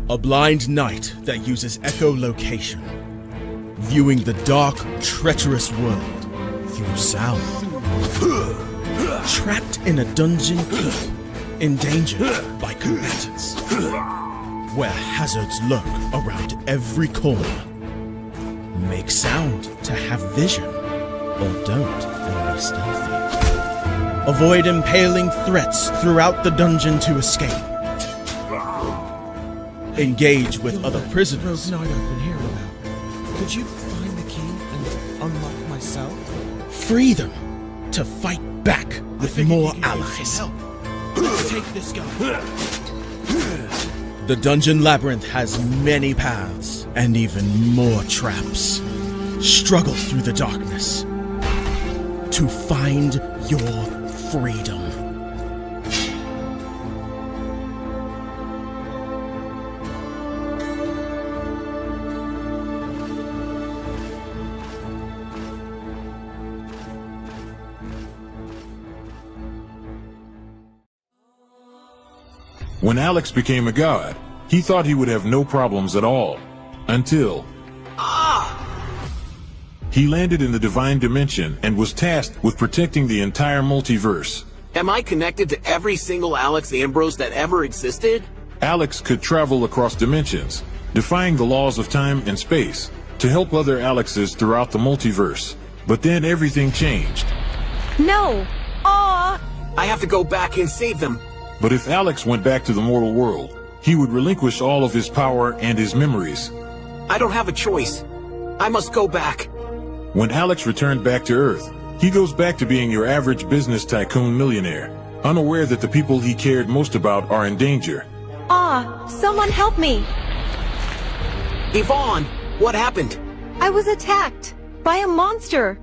A blind knight that uses echolocation, viewing the dark, treacherous world through sound. Trapped in a dungeon keep, endangered by combatants, where hazards lurk around every corner. Make sound to have vision, or don't and be stealthy. Avoid impaling threats throughout the dungeon to escape. Engage with other prisoners. Rogue Knight I've been hearing about. Could you find the key and unlock my cell? Free them to fight back with more allies. Let's take this guy. The dungeon labyrinth has many paths and even more traps. Struggle through the darkness to find your freedom. When Alex became a god, he thought he would have no problems at all. Until... He landed in the Divine Dimension and was tasked with protecting the entire multiverse. Am I connected to every single Alex Ambrose that ever existed? Alex could travel across dimensions, defying the laws of time and space, to help other Alexes throughout the multiverse. But then everything changed. No! Aw! I have to go back and save them. But if Alex went back to the mortal world, he would relinquish all of his power and his memories. I don't have a choice. I must go back. When Alex returned back to Earth, he goes back to being your average business tycoon millionaire, unaware that the people he cared most about are in danger. Someone help me! Yvonne, what happened? I was attacked by a monster.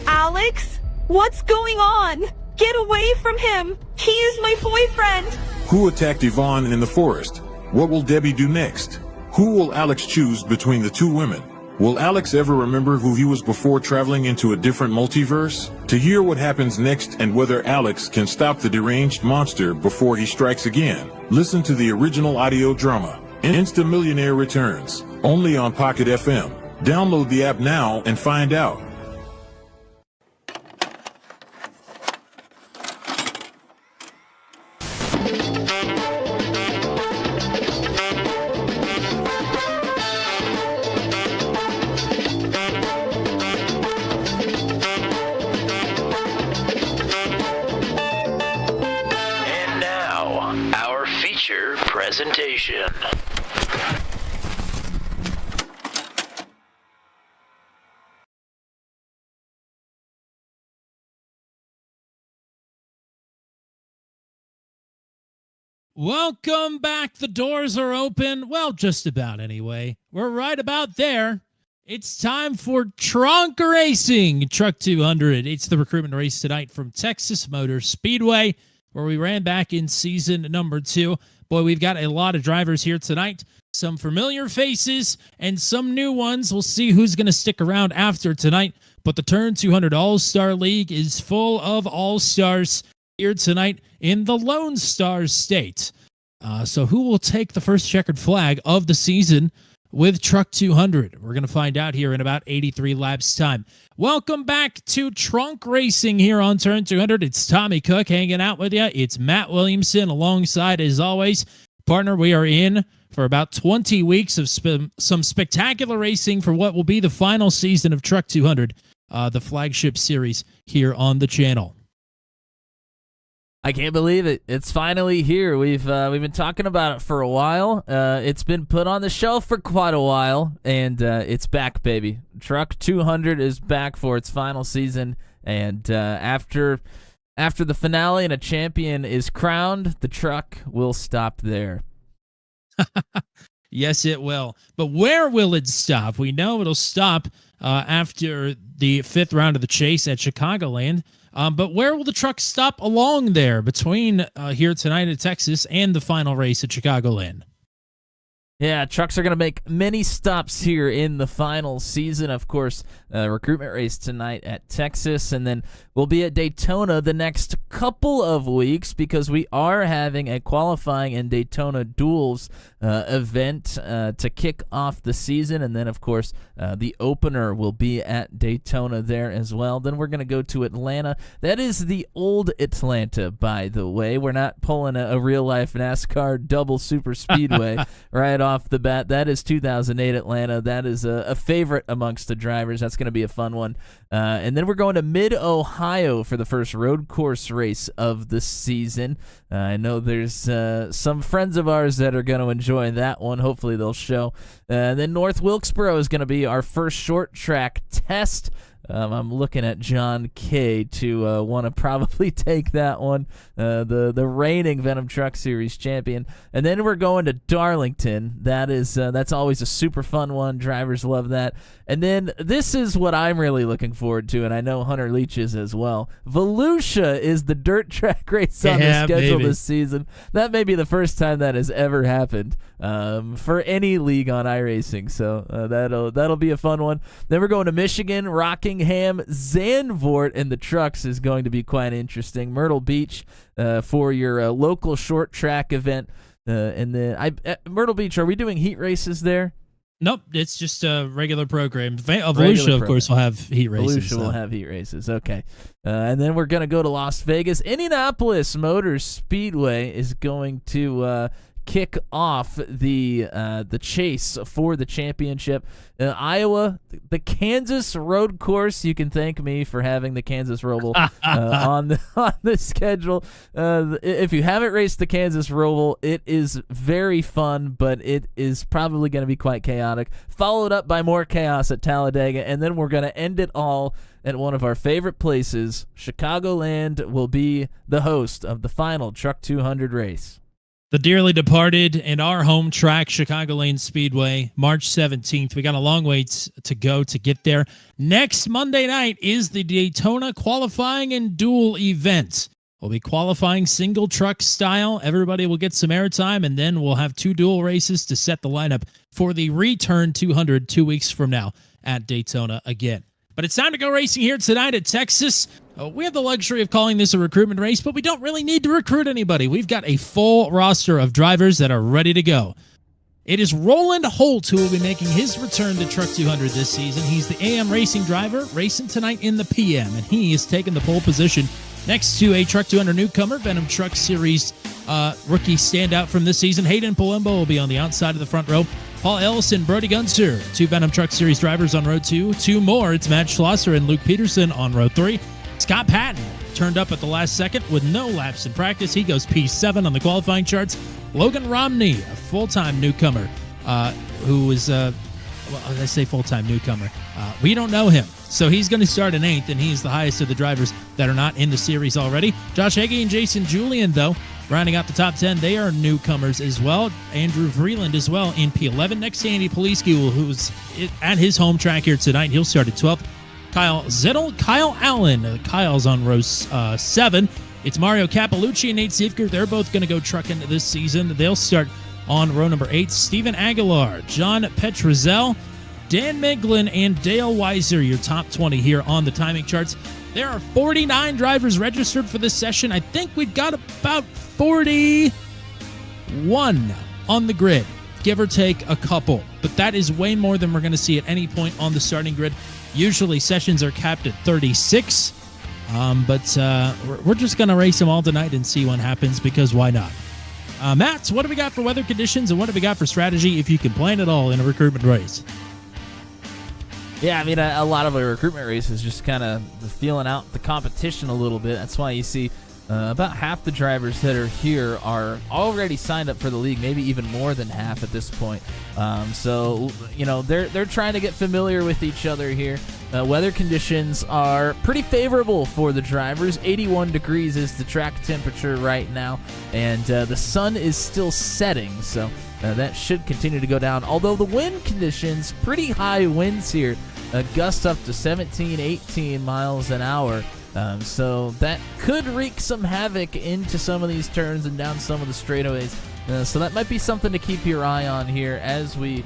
Alex? What's going on? Get away from him! He is my boyfriend! Who attacked Yvonne in the forest? What will Debbie do next? Who will Alex choose between the two women? Will Alex ever remember who he was before traveling into a different multiverse? To hear what happens next and whether Alex can stop the deranged monster before he strikes again, listen to the original audio drama, Insta Millionaire Returns, only on Pocket FM. Download the app now and find out. Presentation. Welcome back. The doors are open. Well, just about anyway. We're right about there. It's time for Trunk Racing Truck 200. It's the recruitment race tonight from Texas Motor Speedway, where we ran back in season number 2. Boy, we've got a lot of drivers here tonight. Some familiar faces and some new ones. We'll see who's going to stick around after tonight. But the Turn 200 All-Star League is full of All-Stars here tonight in the Lone Star State. So who will take the first checkered flag of the season with Truck 200? We're going to find out here in about 83 laps time. Welcome back to Trunk Racing here on Turn 200. It's Tommy Cook hanging out with you. It's Matt Williamson alongside, as always. Partner, we are in for about 20 weeks of some spectacular racing for what will be the final season of Truck 200, the flagship series here on the channel. I can't believe it. It's finally here. We've been talking about it for a while. It's been put on the shelf for quite a while, and it's back, baby. Truck 200 is back for its final season, and after the finale and a champion is crowned, the truck will stop there. Yes, it will. But where will it stop? We know it'll stop after the 5th round of the chase at Chicagoland. But where will the truck stop along there between here tonight at Texas and the final race at Chicagoland? Yeah, trucks are going to make many stops here in the final season. Of course, recruitment race tonight at Texas, and then we'll be at Daytona the next couple of weeks because we are having a qualifying and Daytona duels event to kick off the season, and then of course the opener will be at Daytona there as well. Then we're going to go to Atlanta. That is the old Atlanta, by the way. We're not pulling a real-life NASCAR double super speedway right off the bat. That is 2008 Atlanta. That is a favorite amongst the drivers. That's going to be a fun one. And then we're going to Mid-Ohio for the first road course race of the season. I know there's some friends of ours that are going to enjoy that one. Hopefully they'll show. Then North Wilkesboro is going to be our first short track test. I'm looking at John K to want to probably take that one, the reigning Venom Truck Series champion. And then we're going to Darlington. That's always a super fun one. Drivers love that. And then this is what I'm really looking forward to, and I know Hunter Leach is as well. Volusia is the dirt track race on the schedule this season. That may be the first time that has ever happened for any league on iRacing. So that'll be a fun one. Then we're going to Michigan, Rockingham, Zandvoort, and the trucks is going to be quite interesting. Myrtle Beach for your local short track event. And then Myrtle Beach, are we doing heat races there? Nope, it's just a regular program. Volusia, of course, will have heat races. Volusia will have heat races, okay. And then we're going to go to Las Vegas. Indianapolis Motor Speedway is going to kick off the chase for the championship. Iowa, the Kansas road course. You can thank me for having the Kansas Roval on the schedule. If you haven't raced the Kansas Roval, it is very fun, but it is probably going to be quite chaotic. Followed up by more chaos at Talladega, and then we're going to end it all at one of our favorite places. Chicagoland will be the host of the final Truck 200 race. The dearly departed and our home track, Chicagoland Speedway, March 17th. We got a long way to go to get there. Next Monday night is the Daytona qualifying and duel event. We'll be qualifying single truck style. Everybody will get some airtime, and then we'll have 2 duel races to set the lineup for the return 200 2 weeks from now at Daytona again. But it's time to go racing here tonight at Texas. We have the luxury of calling this a recruitment race, but we don't really need to recruit anybody. We've got a full roster of drivers that are ready to go. It is Roland Holt who will be making his return to Truck 200 this season. He's the AM racing driver, racing tonight in the PM, and he is taking the pole position next to a Truck 200 newcomer, Venom Truck Series rookie standout from this season. Hayden Palumbo will be on the outside of the front row. Paul Ellison, Brody Gunster, 2 Venom Truck Series drivers on row 2. 2 more, it's Matt Schlosser and Luke Peterson on row 3. Scott Patton turned up at the last second with no laps in practice. He goes P7 on the qualifying charts. Logan Romney, a full-time newcomer, who is, I say full-time newcomer. We don't know him, so he's going to start in 8th, and he's the highest of the drivers that are not in the series already. Josh Hagee and Jason Julian, though, rounding out the top 10, they are newcomers as well. Andrew Vreeland as well in P11. Next to Andy Poliski, who's at his home track here tonight. He'll start at 12th. Kyle Zettel, Kyle Allen. Kyle's on row 7. It's Mario Capellucci and Nate Siefker. They're both going to go trucking this season. They'll start on row number 8. Steven Aguilar, John Petrozel, Dan Miglin, and Dale Weiser, your top 20 here on the timing charts. There are 49 drivers registered for this session. I think we've got about 41 on the grid, give or take a couple. But that is way more than we're going to see at any point on the starting grid. Usually sessions are capped at 36, but we're just going to race them all tonight and see what happens, because why not? Matt, what do we got for weather conditions, and what do we got for strategy, if you can plan it all in a recruitment race? Yeah, I mean, a lot of a recruitment race is just kind of feeling out the competition a little bit. That's why you see about half the drivers that are here are already signed up for the league, maybe even more than half at this point. So, you know, they're trying to get familiar with each other here. Weather conditions are pretty favorable for the drivers. 81 degrees is the track temperature right now, and the sun is still setting, so that should continue to go down. Although the wind conditions, pretty high winds here, gust up to 17, 18 miles an hour. So that could wreak some havoc into some of these turns and down some of the straightaways. So that might be something to keep your eye on here as we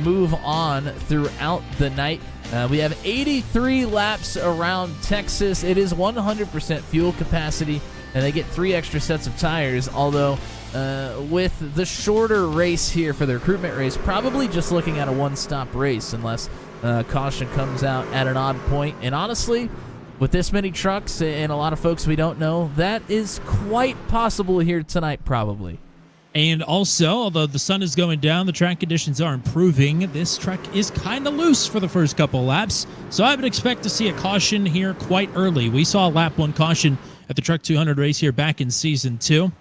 move on throughout the night. We have 83 laps around Texas. It is 100% fuel capacity, and they get 3 extra sets of tires, although with the shorter race here for the recruitment race, probably just looking at a one-stop race unless caution comes out at an odd point. And honestly, with this many trucks and a lot of folks we don't know, that is quite possible here tonight probably. And also, although the sun is going down, the track conditions are improving. This track is kind of loose for the first couple laps, so I would expect to see a caution here quite early. We saw a lap 1 caution at the Truck 200 race here back in Season 2.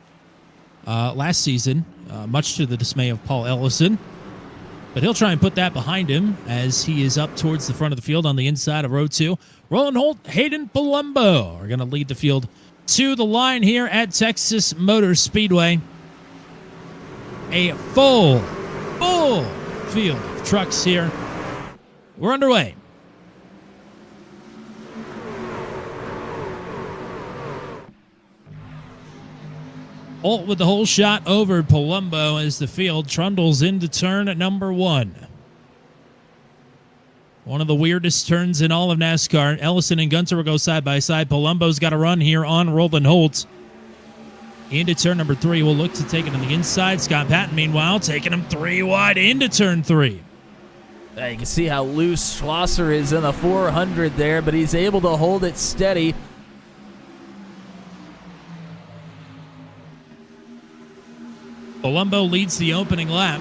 Last season, much to the dismay of Paul Ellison. But he'll try and put that behind him as he is up towards the front of the field on the inside of row 2. Roland Holt, Hayden Palumbo are going to lead the field to the line here at Texas Motor Speedway. A full field of trucks here. We're underway. Holt with the whole shot over Palumbo as the field trundles into turn at number 1. One of the weirdest turns in all of NASCAR. Ellison and Gunter will go side by side. Palumbo's got a run here on Roland Holt. Into turn number 3. We'll look to take it on the inside. Scott Patton, meanwhile, taking him 3 wide into turn 3. You can see how loose Schlosser is in the 400 there, but he's able to hold it steady. Palumbo leads the opening lap.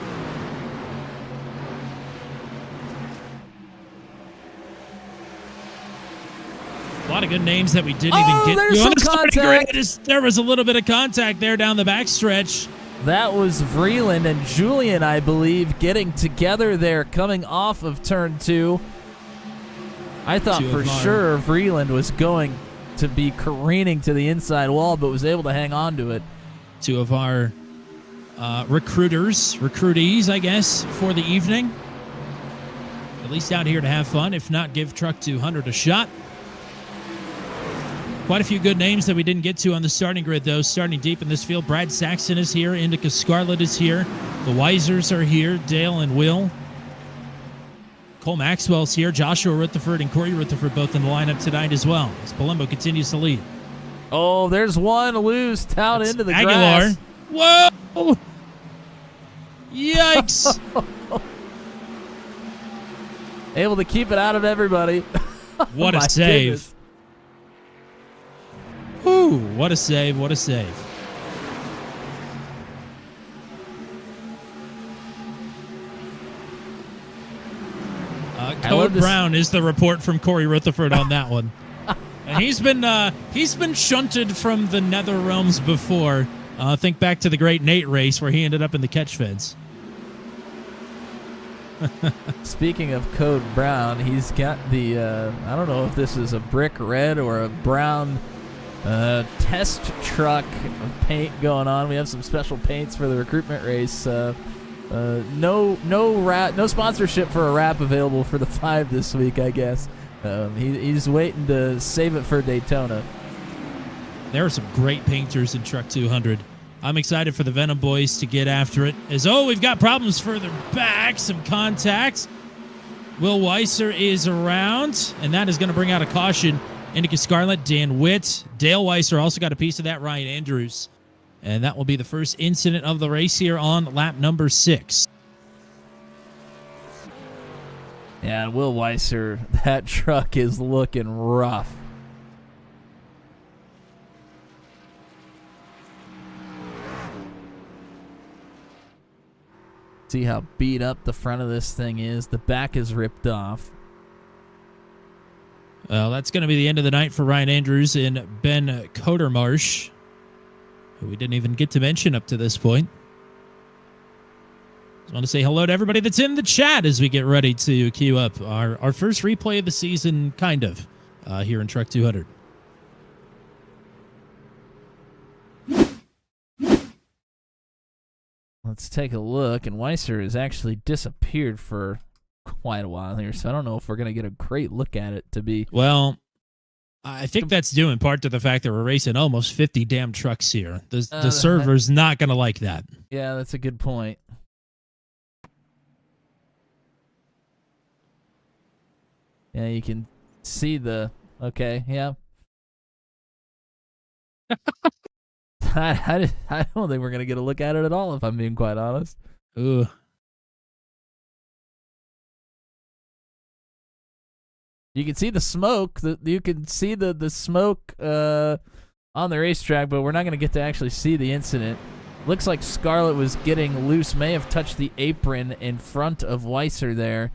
A lot of good names that we didn't even get there's to. some On the starting contact. grid, there was a little bit of contact there down the backstretch. That was Vreeland and Julian, I believe, getting together there coming off of turn 2. I thought for sure Vreeland was going to be careening to the inside wall, but was able to hang on to it. 2 of our recruitees, I guess, for the evening. At least out here to have fun, if not give Truck 200 a shot. Quite a few good names that we didn't get to on the starting grid, though. Starting deep in this field, Brad Saxon is here. Indica Scarlett is here. The Weisers are here. Dale and Will. Cole Maxwell's here. Joshua Rutherford and Corey Rutherford both in the lineup tonight as well, as Palumbo continues to lead. Oh, there's one loose down into the Aguilar. grass. Whoa! Yikes! Able to keep it out of everybody. What a My save. goodness. Woo, what a save, what a save. Code Brown is the report from Corey Rutherford on that one. And he's been shunted from the nether realms before. Think back to the great Nate race where he ended up in the catch fence. Speaking of Code Brown, he's got the, I don't know if this is a brick red or a brown test truck paint going on. We have some special paints for the recruitment race. No sponsorship for a wrap available for the 5 this week, I guess. He's waiting to save it for Daytona. There are some great painters in Truck 200. I'm excited for the Venom boys to get after it. We've got problems further back. Some contacts. Will Weiser is around, and that is going to bring out a caution. Indica Scarlett, Dan Witt, Dale Weiser also got a piece of that, Ryan Andrews. And that will be the first incident of the race here on lap number 6. Yeah, Will Weiser, that truck is looking rough. See how beat up the front of this thing is. The back is ripped off. Well, that's going to be the end of the night for Ryan Andrews and Ben Codermarsh, who we didn't even get to mention up to this point. Just want to say hello to everybody that's in the chat as we get ready to queue up our first replay of the season, kind of, here in Truck 200. Let's take a look, and Weiser has actually disappeared for quite a while here, so I don't know if we're going to get a great look at it to be. Well, I think that's due in part to the fact that we're racing almost 50 damn trucks here. The Uh, server's not going to like that. Yeah, that's a good point. Yeah, you can see the... Okay, yeah. I don't think we're going to get a look at it at all, if I'm being quite honest. Ooh. You can see the smoke. You can see the smoke on the racetrack, but we're not going to get to actually see the incident. Looks like Scarlett was getting loose. May have touched the apron in front of Weiser there.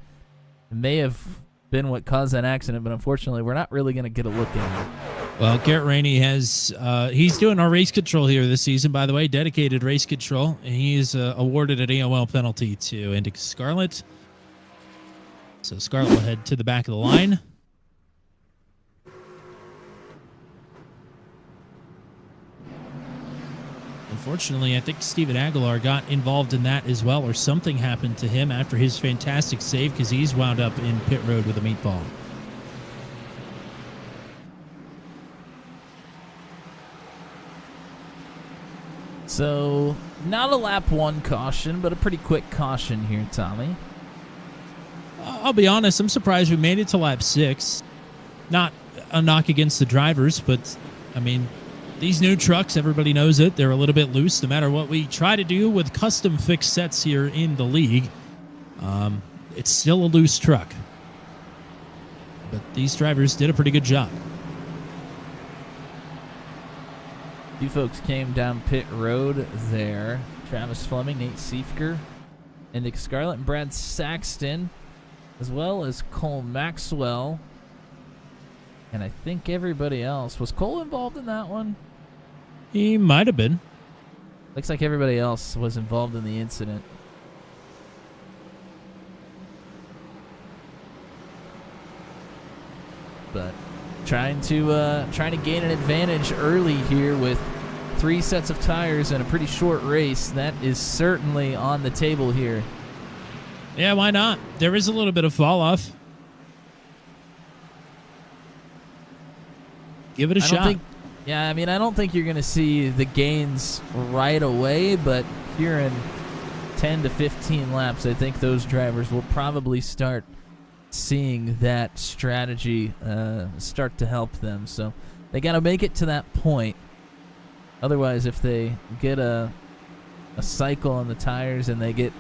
It may have been what caused that accident, but unfortunately, we're not really going to get a look at it. Well, Garrett Rainey has, he's doing our race control here this season, by the way, dedicated race control. And he is awarded an AOL penalty to Indy Scarlett. So Scarlett will head to the back of the line. Unfortunately, I think Steven Aguilar got involved in that as well, or something happened to him after his fantastic save because he's wound up in pit road with a meatball. So, not a lap 1 caution, but a pretty quick caution here, Tommy. I'll be honest, I'm surprised we made it to lap 6. Not a knock against the drivers, but, I mean, these new trucks, everybody knows it. They're a little bit loose no matter what we try to do with custom fixed sets here in the league. It's still a loose truck. But these drivers did a pretty good job. You folks came down pit road there. Travis Fleming, Nate Siefker, and Nick Scarlett, and Brad Saxton, as well as Cole Maxwell. And I think everybody else. Was Cole involved in that one? He might have been. Looks like everybody else was involved in the incident. But trying to gain an advantage early here with 3 sets of tires and a pretty short race. That is certainly on the table here. Yeah, why not? There is a little bit of fall off. Give it a shot. I don't think you're going to see the gains right away, but here in 10 to 15 laps, I think those drivers will probably start seeing that strategy start to help them. So they got to make it to that point. Otherwise, if they get a cycle on the tires and they get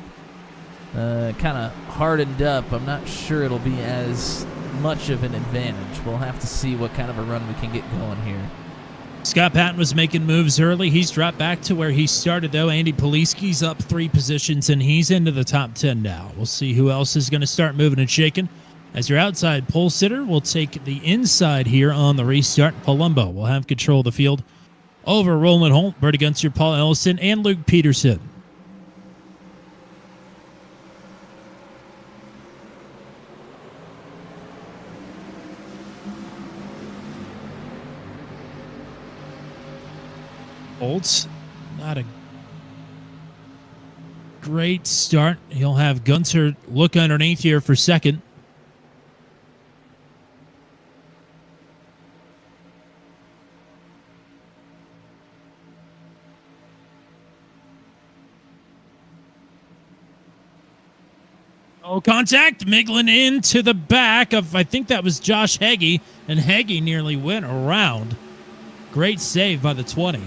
kind of hardened up, I'm not sure it'll be as much of an advantage. We'll have to see what kind of a run we can get going here. Scott Patton was making moves early. He's dropped back to where he started, though. Andy Poliski's up 3 positions, and he's into the top 10 now. We'll see who else is going to start moving and shaking. As your outside pole sitter, we'll take the inside here on the restart. Palumbo will have control of the field over Roland Holt, Bertie Gunster, Paul Ellison, and Luke Peterson. Holtz, not a great start. He'll have Gunter look underneath here for second. Oh, contact. Miglin into the back of, I think that was Josh Heggie, and Heggie nearly went around. Great save by the 20.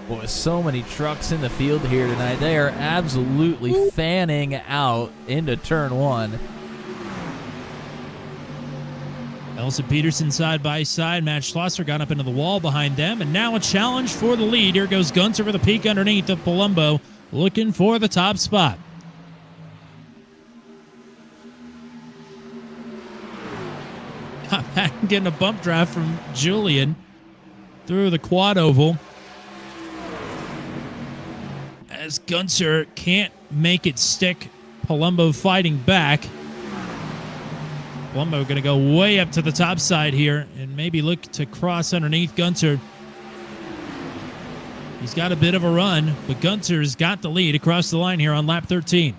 Boy, so many trucks in the field here tonight. They are absolutely fanning out into turn 1. Elson Peterson side by side. Matt Schlosser got up into the wall behind them. And now a challenge for the lead. Here goes Gunter for the peak underneath of Palumbo, looking for the top spot. Getting a bump drive from Julian through the quad oval. As Gunter can't make it stick. Palumbo fighting back. Palumbo going to go way up to the top side here and maybe look to cross underneath Gunter. He's got a bit of a run, but Gunter's got the lead across the line here on lap 13.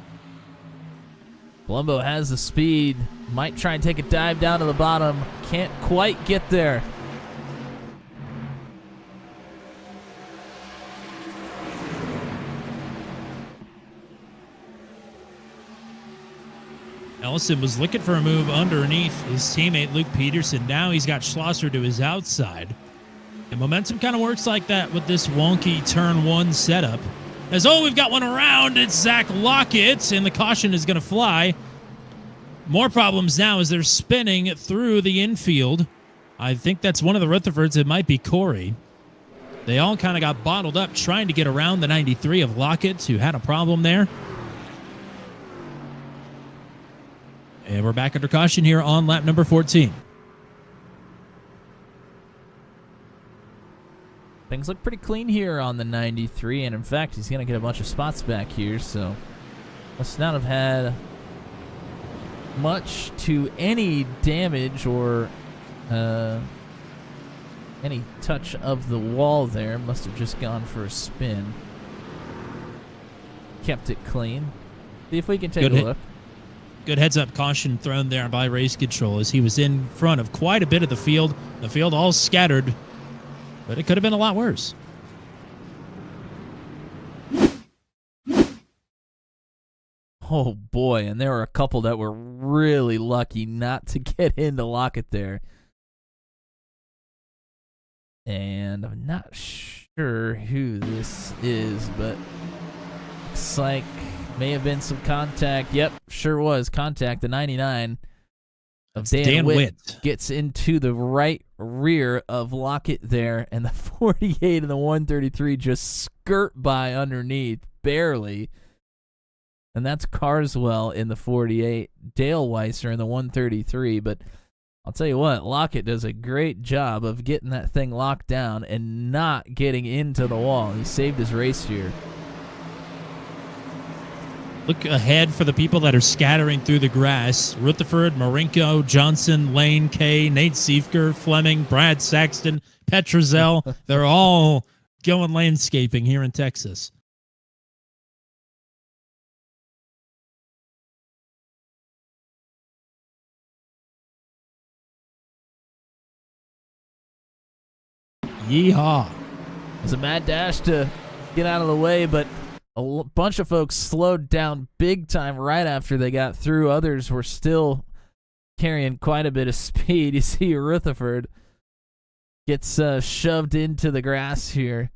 Colombo has the speed. Might try and take a dive down to the bottom. Can't quite get there. Ellison was looking for a move underneath his teammate Luke Peterson. Now he's got Schlosser to his outside. And momentum kind of works like that with this wonky turn one setup. As we've got one around. It's Zach Lockett, and the caution is going to fly. More problems now as they're spinning through the infield. I think that's one of the Rutherfords. It might be Corey. They all kind of got bottled up trying to get around the 93 of Lockett, who had a problem there. And we're back under caution here on lap number 14. Things look pretty clean here on the 93, and in fact, he's going to get a bunch of spots back here, so must not have had much to any damage or any touch of the wall there. Must have just gone for a spin. Kept it clean. See if we can take a look. Good heads-up caution thrown there by race control as he was in front of quite a bit of the field. The field all scattered, but it could have been a lot worse. Oh, boy, and there were a couple that were really lucky not to get into Lockett there. And I'm not sure who this is, but looks like may have been some contact. Yep, sure was contact. The 99 of Dan Witt gets into the right rear of Lockett there, and the 48 and the 133 just skirt by underneath, barely. And that's Carswell in the 48, Dale Weiser in the 133. But I'll tell you what, Lockett does a great job of getting that thing locked down and not getting into the wall. He saved his race here. Look ahead for the people that are scattering through the grass. Rutherford, Marinko, Johnson, Lane, Kay, Nate Siefker, Fleming, Brad Saxton, Petrozel. They're all going landscaping here in Texas. Yeehaw. It was a mad dash to get out of the way, but a bunch of folks slowed down big time right after they got through. Others were still carrying quite a bit of speed. You see Rutherford gets shoved into the grass here.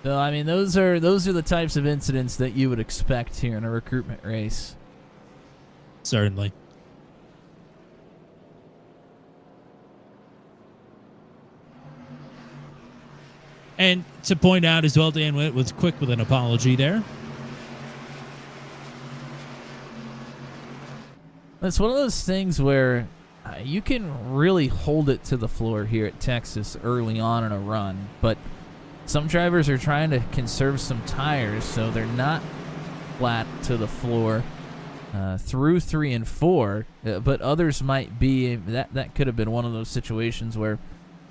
So, I mean, those are the types of incidents that you would expect here in a recruitment race. Certainly. And to point out as well, Dan Witt was quick with an apology there. It's one of those things where you can really hold it to the floor here at Texas early on in a run, but some drivers are trying to conserve some tires, so they're not flat to the floor through 3 and 4, but others might be. That could have been one of those situations where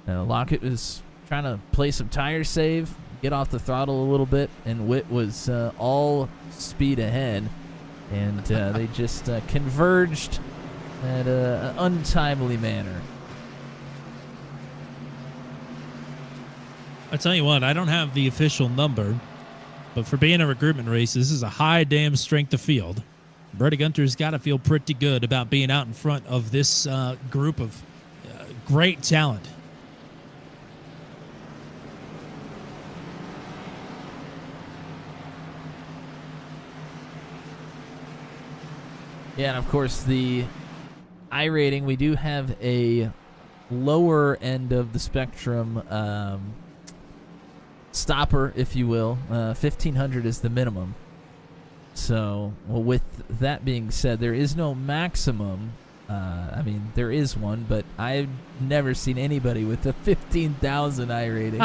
Lockett was trying to play some tire save, get off the throttle a little bit, and Witt was all speed ahead, and they just converged at an untimely manner. I tell you what, I don't have the official number, but for being a recruitment race, this is a high damn strength of field. Brady Gunter's got to feel pretty good about being out in front of this group of great talent. Yeah, and of course the I rating, we do have a lower end of the spectrum stopper, if you will. 1,500 is the minimum. So, well, with that being said, there is no maximum I mean, there is one, but I've never seen anybody with a 15,000 I rating.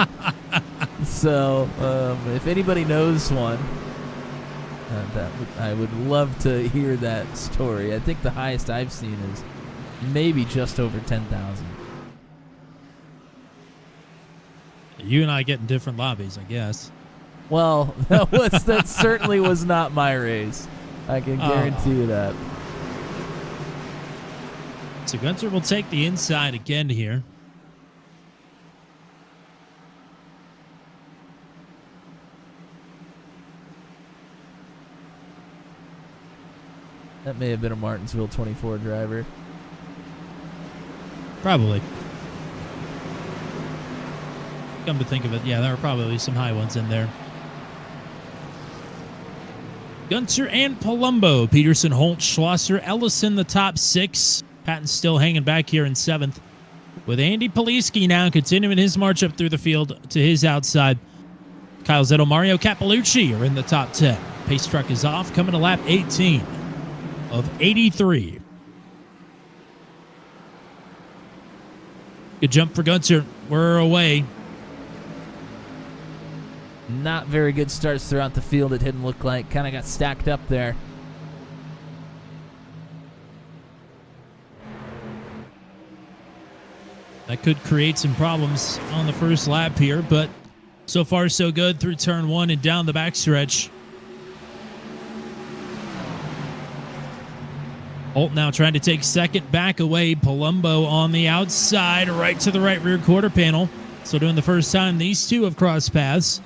So, if anybody knows one, I would love to hear that story. I think the highest I've seen is maybe just over 10,000. You and I get in different lobbies, I guess. Well, that certainly was not my race. I can guarantee you that. So Gunter will take the inside again here. That may have been a Martinsville 24 driver. Probably. Come to think of it, yeah, there are probably some high ones in there. Gunter and Palumbo, Peterson, Holt, Schlosser, Ellison, the top 6. Patton's still hanging back here in 7th. With Andy Poliski now continuing his march up through the field to his outside. Kyle Zettel, Mario Capellucci are in the top 10. Pace truck is off, coming to lap 18 of 83. Good jump for Gunter. We're away. Not very good starts throughout the field, it didn't look like. Kind of got stacked up there. That could create some problems on the first lap here, but so far so good through turn 1 and down the backstretch. Holt now trying to take second back away. Palumbo on the outside, right to the right rear quarter panel. So doing the first time these two have crossed paths.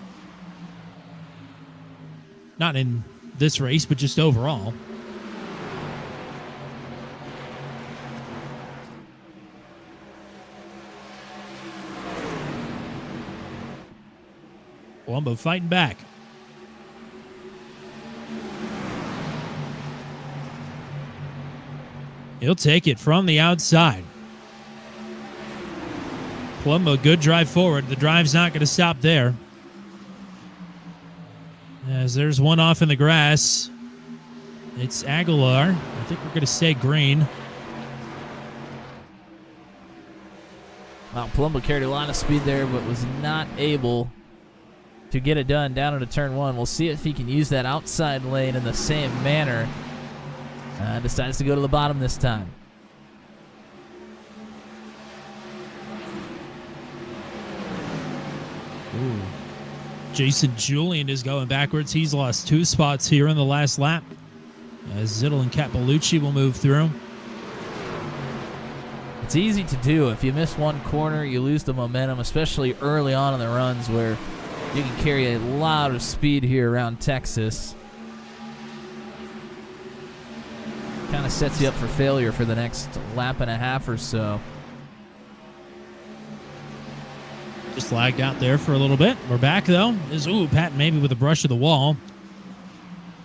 Not in this race, but just overall. Palumbo fighting back. He'll take it from the outside. Palumbo, good drive forward. The drive's not going to stop there. As there's one off in the grass. It's Aguilar. I think we're going to stay green. Well, Palumbo carried a lot of speed there, but was not able to get it done down into turn 1. We'll see if he can use that outside lane in the same manner. Decides to go to the bottom this time. Ooh. Jason Julian is going backwards. He's lost 2 spots here in the last lap. As Zittel and Capellucci will move through. It's easy to do. If you miss one corner, you lose the momentum, especially early on in the runs where you can carry a lot of speed here around Texas. Kind of sets you up for failure for the next lap and a half or so. Just lagged out there for a little bit. We're back, though. Patton maybe with a brush of the wall.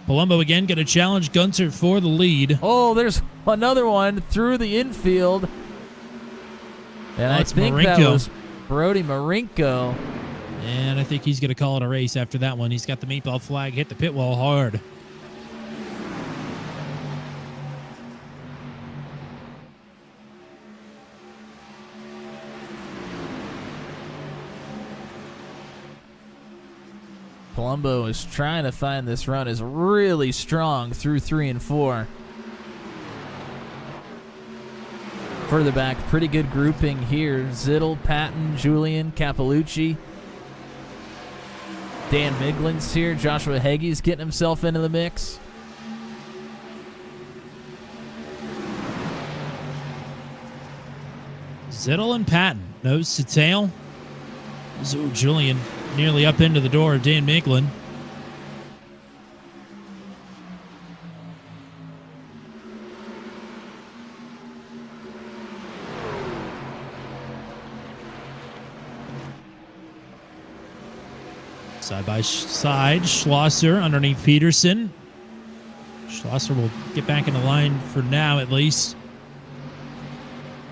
Palumbo again going to challenge Gunter for the lead. Oh, there's another one through the infield. And I think Marinko. that was Brody Marinko. And I think he's going to call it a race after that one. He's got the meatball flag, hit the pit wall hard. Palumbo is trying to find this run, is really strong through 3 and 4. Further back, pretty good grouping here. Zittel, Patton, Julian, Capellucci. Dan Miglin's here. Joshua Heggie's getting himself into the mix. Zittel and Patton, nose to tail. Julian nearly up into the door of Dan Miglin. Side by side, Schlosser underneath Peterson. Schlosser will get back in the line for now, at least.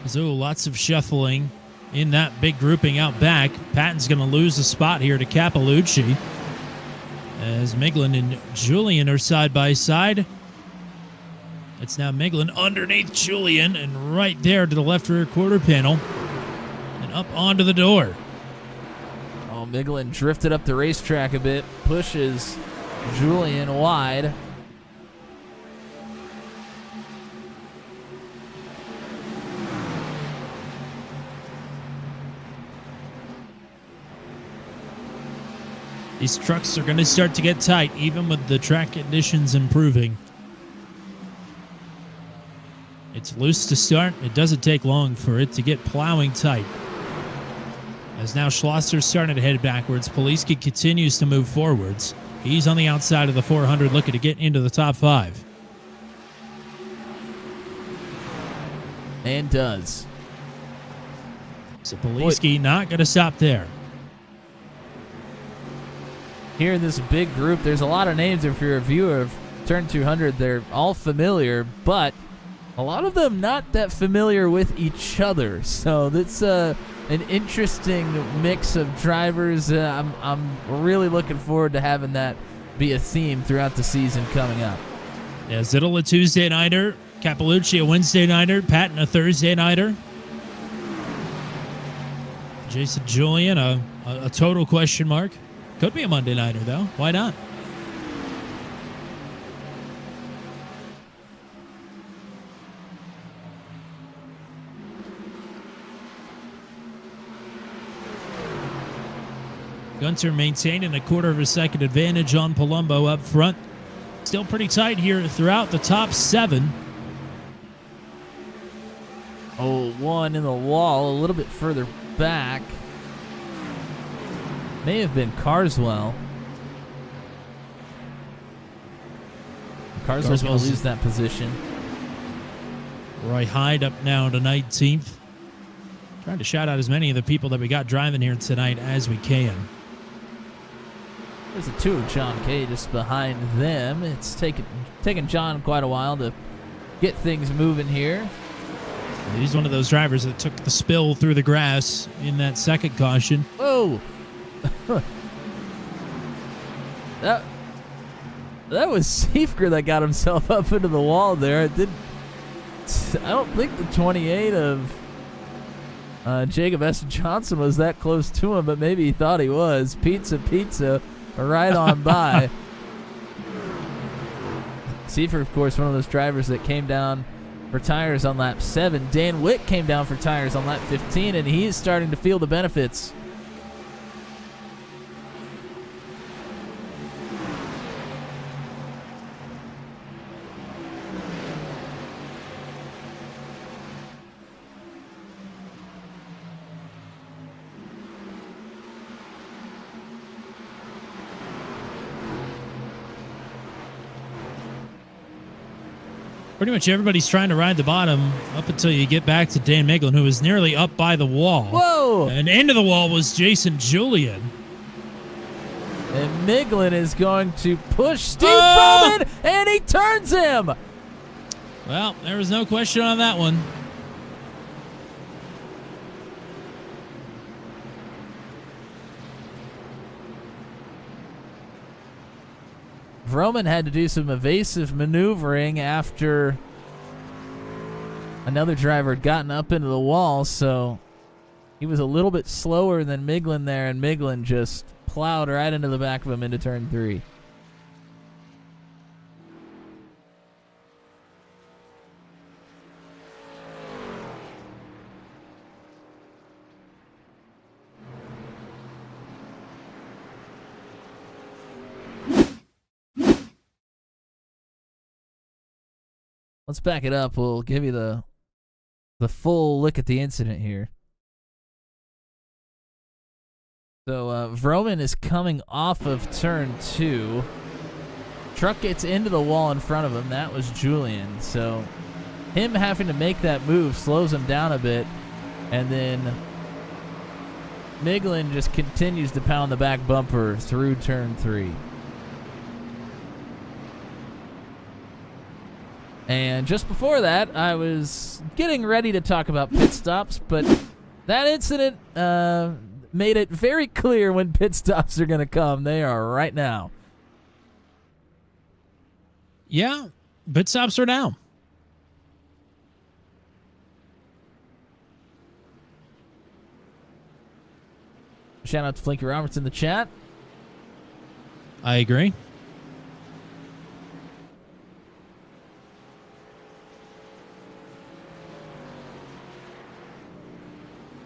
So lots of shuffling in that big grouping out back. Patton's going to lose a spot here to Capellucci. As Miglin and Julian are side by side. It's now Miglin underneath Julian and right there to the left rear quarter panel and up onto the door. Oh, Miglin drifted up the racetrack a bit, pushes Julian wide. These trucks are going to start to get tight, even with the track conditions improving. It's loose to start. It doesn't take long for it to get plowing tight. As now Schlosser's starting to head backwards, Poliski continues to move forwards. He's on the outside of the 400 looking to get into the top 5. And does. So Poliski not going to stop there. Here in this big group, there's a lot of names. If you're a viewer of Turn 200, they're all familiar, but a lot of them not that familiar with each other. So that's an interesting mix of drivers. I'm really looking forward to having that be a theme throughout the season coming up. Yeah, Zittel a Tuesday nighter, Capalucci a Wednesday nighter, Patton a Thursday nighter. Jason Julian a total question mark. Could be a Monday nighter though. Why not? Gunter maintaining a quarter of a second advantage on Palumbo up front. Still pretty tight here throughout the top 7. Oh, one in the wall, a little bit further back. May have been Carswell. Carswell's going to lose that position. Roy Hyde up now to 19th. Trying to shout out as many of the people that we got driving here tonight as we can. There's a 2 of John Kay just behind them. It's taken John quite a while to get things moving here. He's one of those drivers that took the spill through the grass in that second caution. Whoa! that was Seifker that got himself up into the wall there. I don't think the 28 of Jacob S. Johnson was that close to him, but maybe he thought he was. Pizza, right on by. Seifker, of course, one of those drivers that came down for tires on lap 7. Dan Witt came down for tires on lap 15, and he's starting to feel the benefits. Pretty much everybody's trying to ride the bottom up until you get back to Dan Miglin, who was nearly up by the wall. Whoa! And into the wall was Jason Julian. And Miglin is going to push Steve Bowman, and he turns him. Well, there was no question on that one. Vroman had to do some evasive maneuvering after another driver had gotten up into the wall, so he was a little bit slower than Miglin there, and Miglin just plowed right into the back of him into turn 3. Let's back it up. We'll give you the full look at the incident here. So Vroman is coming off of turn 2. Truck gets into the wall in front of him. That was Julian. So him having to make that move slows him down a bit. And then Miglin just continues to pound the back bumper through turn 3. And just before that, I was getting ready to talk about pit stops, but that incident made it very clear when pit stops are going to come. They are right now. Yeah, pit stops are now. Shout out to Flinky Roberts in the chat. I agree.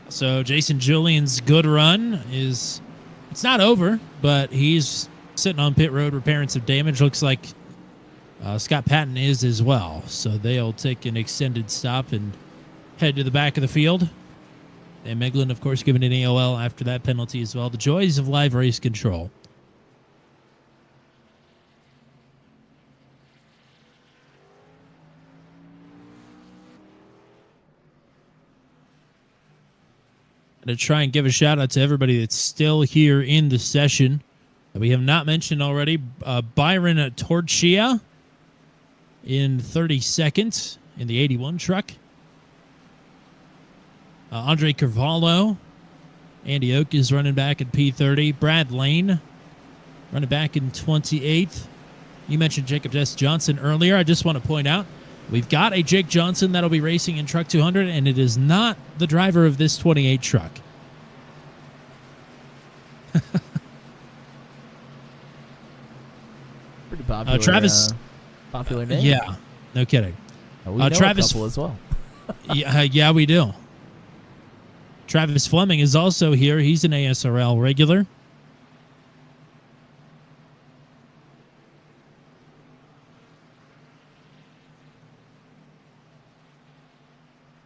So Jason Julian's good run it's not over, but he's sitting on pit road repairing some damage. Looks like Scott Patton is as well. So they'll take an extended stop and head to the back of the field. And Meglin, of course, given an AOL after that penalty as well. The joys of live race control. To try and give a shout out to everybody that's still here in the session that we have not mentioned already. Byron Torchia in 32nd in the 81 truck. Andre Carvalho. Andy Oak is running back at P30. Brad Lane running back in 28th. You mentioned Jacob S. Johnson earlier. I just want to point out we've got a Jake Johnson that'll be racing in Truck 200, and it is not the driver of this 28 truck. Pretty popular. Travis, popular name. Yeah, no kidding. We know Travis a couple as well. yeah, we do. Travis Fleming is also here. He's an ASRL regular.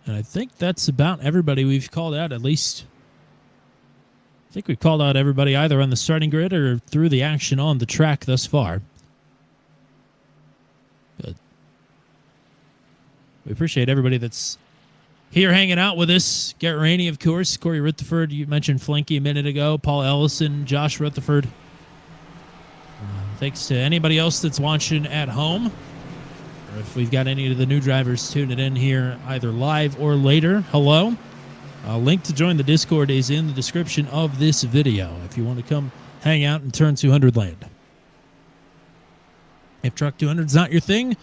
And I think that's about everybody we've called out, at least. I think we've called out everybody either on the starting grid or through the action on the track thus far. But we appreciate everybody that's here hanging out with us. Garrett Rainey, of course. Corey Rutherford, you mentioned Flinky a minute ago. Paul Ellison, Josh Rutherford. Thanks to anybody else that's watching at home. Or if we've got any of the new drivers tuning in here either live or later, hello. A link to join the Discord is in the description of this video if you want to come hang out in Turn 200 land. If Truck 200 is not your thing,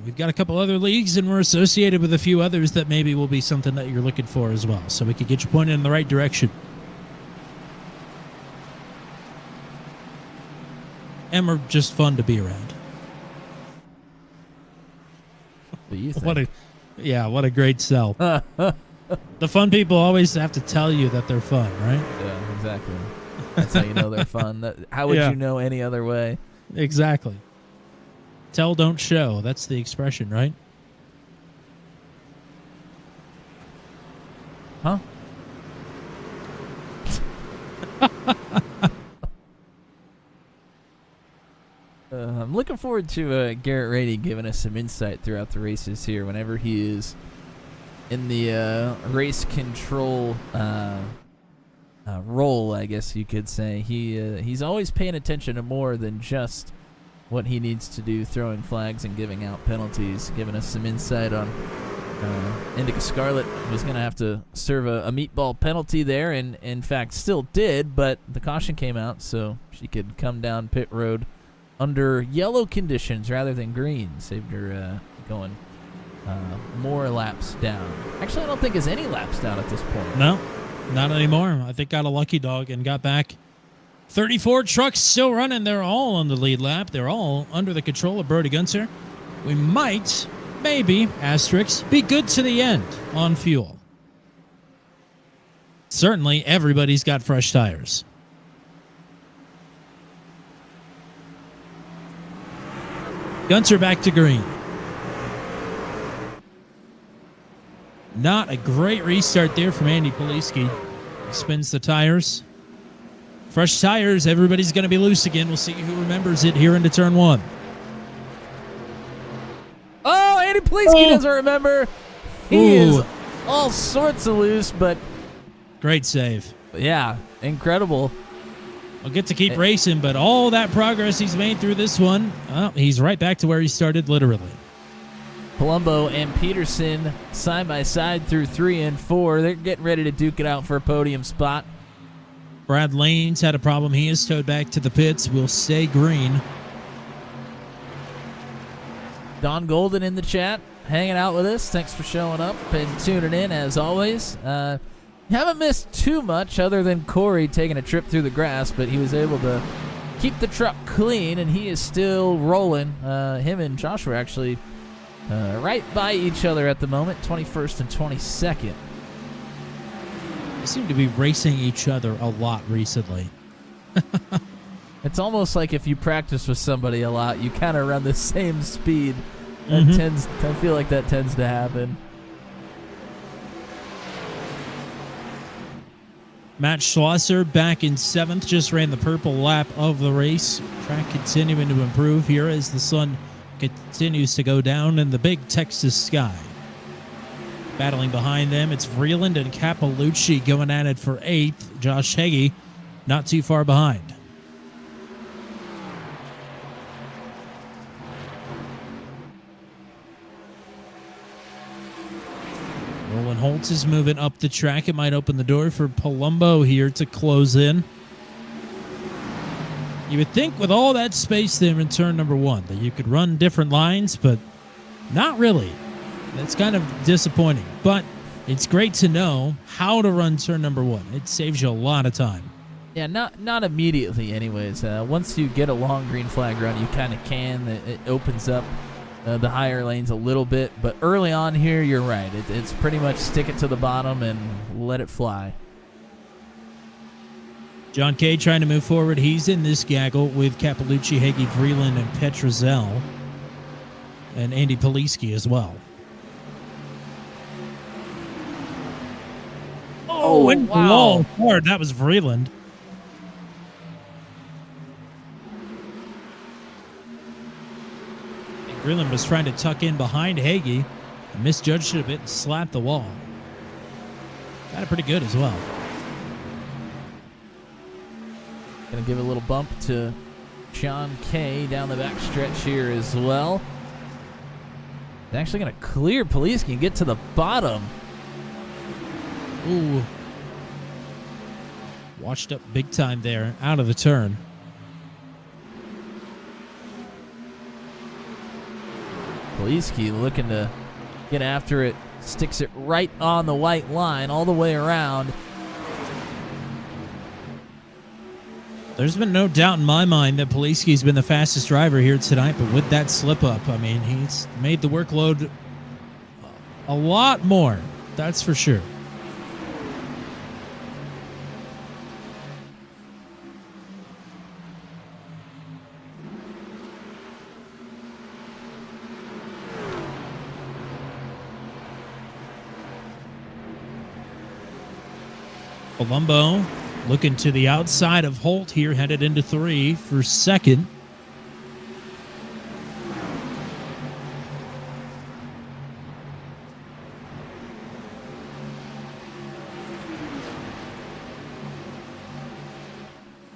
we've got a couple other leagues, and we're associated with a few others that maybe will be something that you're looking for as well, so we could get you pointed in the right direction. And we're just fun to be around. What do you think? What a great sell. The fun people always have to tell you that they're fun, right? Yeah, exactly. That's how you know they're fun. How would you know any other way? Exactly. Tell, don't show. That's the expression, right? Huh? I'm looking forward to Garrett Rainey giving us some insight throughout the races here whenever he is in the race control role, I guess you could say. He's always paying attention to more than just what he needs to do, throwing flags and giving out penalties, giving us some insight on Indica Scarlet was going to have to serve a meatball penalty there, and in fact still did, but the caution came out so she could come down pit road under yellow conditions rather than green. Saved her going more laps down. Actually, I don't think there's any laps down at this point. No, not anymore. I think got a lucky dog and got back. 34 trucks still running. They're all on the lead lap. They're all under the control of Brody Gunter. We might, maybe, asterisk, be good to the end on fuel. Certainly, everybody's got fresh tires. Gunter back to green. Not a great restart there from Andy Poliski. He spins the tires. Fresh tires, everybody's going to be loose again. We'll see who remembers it here into turn one. Oh, Andy Poliski doesn't remember. He is all sorts of loose, but... Great save. Yeah, incredible. We'll get to keep racing, but all that progress he's made through this one, he's right back to where he started, literally. Palumbo and Peterson side by side through 3 and 4. They're getting ready to duke it out for a podium spot. Brad Lane's had a problem. He is towed back to the pits. Will stay green. Don Golden in the chat, hanging out with us. Thanks for showing up and tuning in, as always. Haven't missed too much other than Corey taking a trip through the grass, but he was able to keep the truck clean, and he is still rolling. Him and Josh were actually right by each other at the moment, 21st and 22nd. They seem to be racing each other a lot recently. It's almost like if you practice with somebody a lot, you kind of run the same speed. I feel like that tends to happen. Matt Schlosser back in 7th, just ran the purple lap of the race. Track continuing to improve here as the sun continues to go down in the big Texas sky. Battling behind them, it's Vreeland and Capalucci going at it for 8th. Josh Heggie not too far behind. Roland Holtz is moving up the track. It might open the door for Palumbo here to close in. You would think with all that space there in turn number 1 that you could run different lines, but not really. That's kind of disappointing. But it's great to know how to run turn number 1. It saves you a lot of time. Yeah, not immediately anyways. Once you get a long green flag run, you kind of can. It opens up the higher lanes a little bit, but early on here, you're right. It's pretty much stick it to the bottom and let it fly. John Kay trying to move forward. He's in this gaggle with Capalucci, Heggie, Vreeland, and Petrozel, and Andy Poliski as well. Oh, and wow. wall hard. That was Vreeland. Vreeland was trying to tuck in behind Heggie, misjudged it a bit and slapped the wall. Got it pretty good as well. Gonna give a little bump to John Kay down the backstretch here as well. He's actually gonna clear Poliski and get to the bottom. Ooh. Washed up big time there, out of the turn. Poliski looking to get after it. Sticks it right on the white line all the way around. There's been no doubt in my mind that Poliski's been the fastest driver here tonight, but with that slip up, I mean, he's made the workload a lot more. That's for sure. Palumbo looking to the outside of Holt here, headed into 3 for 2nd.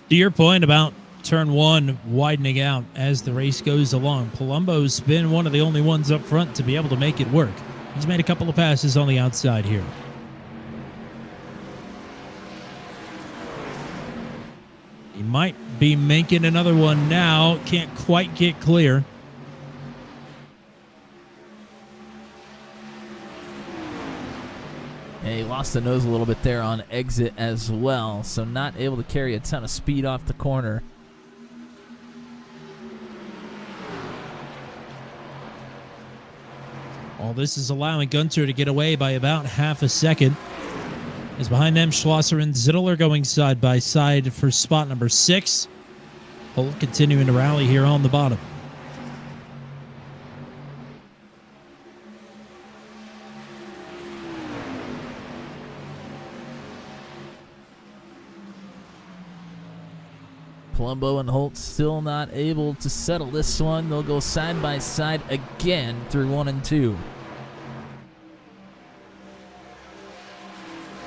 To your point about turn 1 widening out as the race goes along, Palumbo's been one of the only ones up front to be able to make it work. He's made a couple of passes on the outside here. He might be making another one now. Can't quite get clear. Yeah, he lost the nose a little bit there on exit as well, so not able to carry a ton of speed off the corner. All this is allowing Gunter to get away by about half a second. As behind them, Schlosser and Zittler going side by side for spot number 6. Holt continuing to rally here on the bottom. Palumbo and Holt still not able to settle this one. They'll go side by side again through 1 and 2.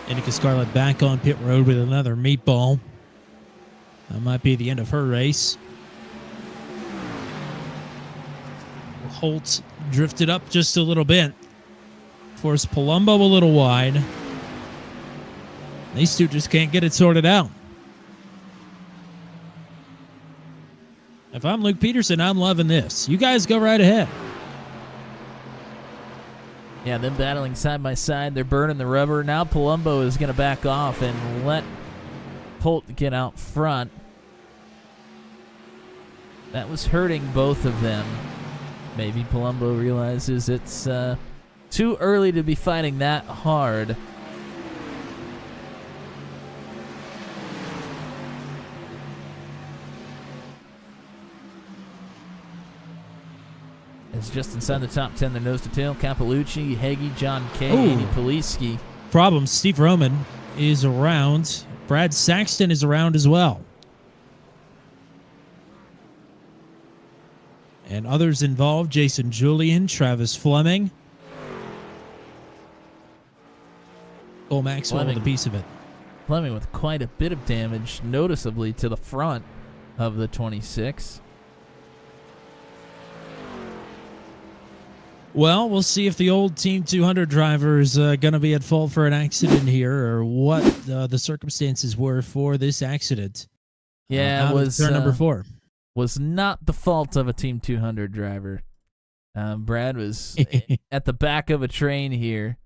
Annika Scarlett back on pit road with another meatball. That might be the end of her race. Holt drifted up just a little bit. Forced Palumbo a little wide. These two just can't get it sorted out. If I'm Luke Peterson, I'm loving this. You guys go right ahead. Yeah, them battling side by side. They're burning the rubber. Now Palumbo is going to back off and let Holt get out front. That was hurting both of them. Maybe Palumbo realizes it's too early to be fighting that hard. It's just inside the top 10, the nose to tail. Capalucci, Heggie, John Kay, Andy Poliski. Problem, Steve Roman is around. Brad Saxton is around as well. And others involved, Jason Julian, Travis Fleming. Cole Maxwell with a piece of it. Fleming with quite a bit of damage, noticeably to the front of the 26. Well, we'll see if the old Team 200 driver is going to be at fault for an accident here, or what the circumstances were for this accident. Yeah, it was turn number 4. Was not the fault of a Team 200 driver. Brad was at the back of a train here,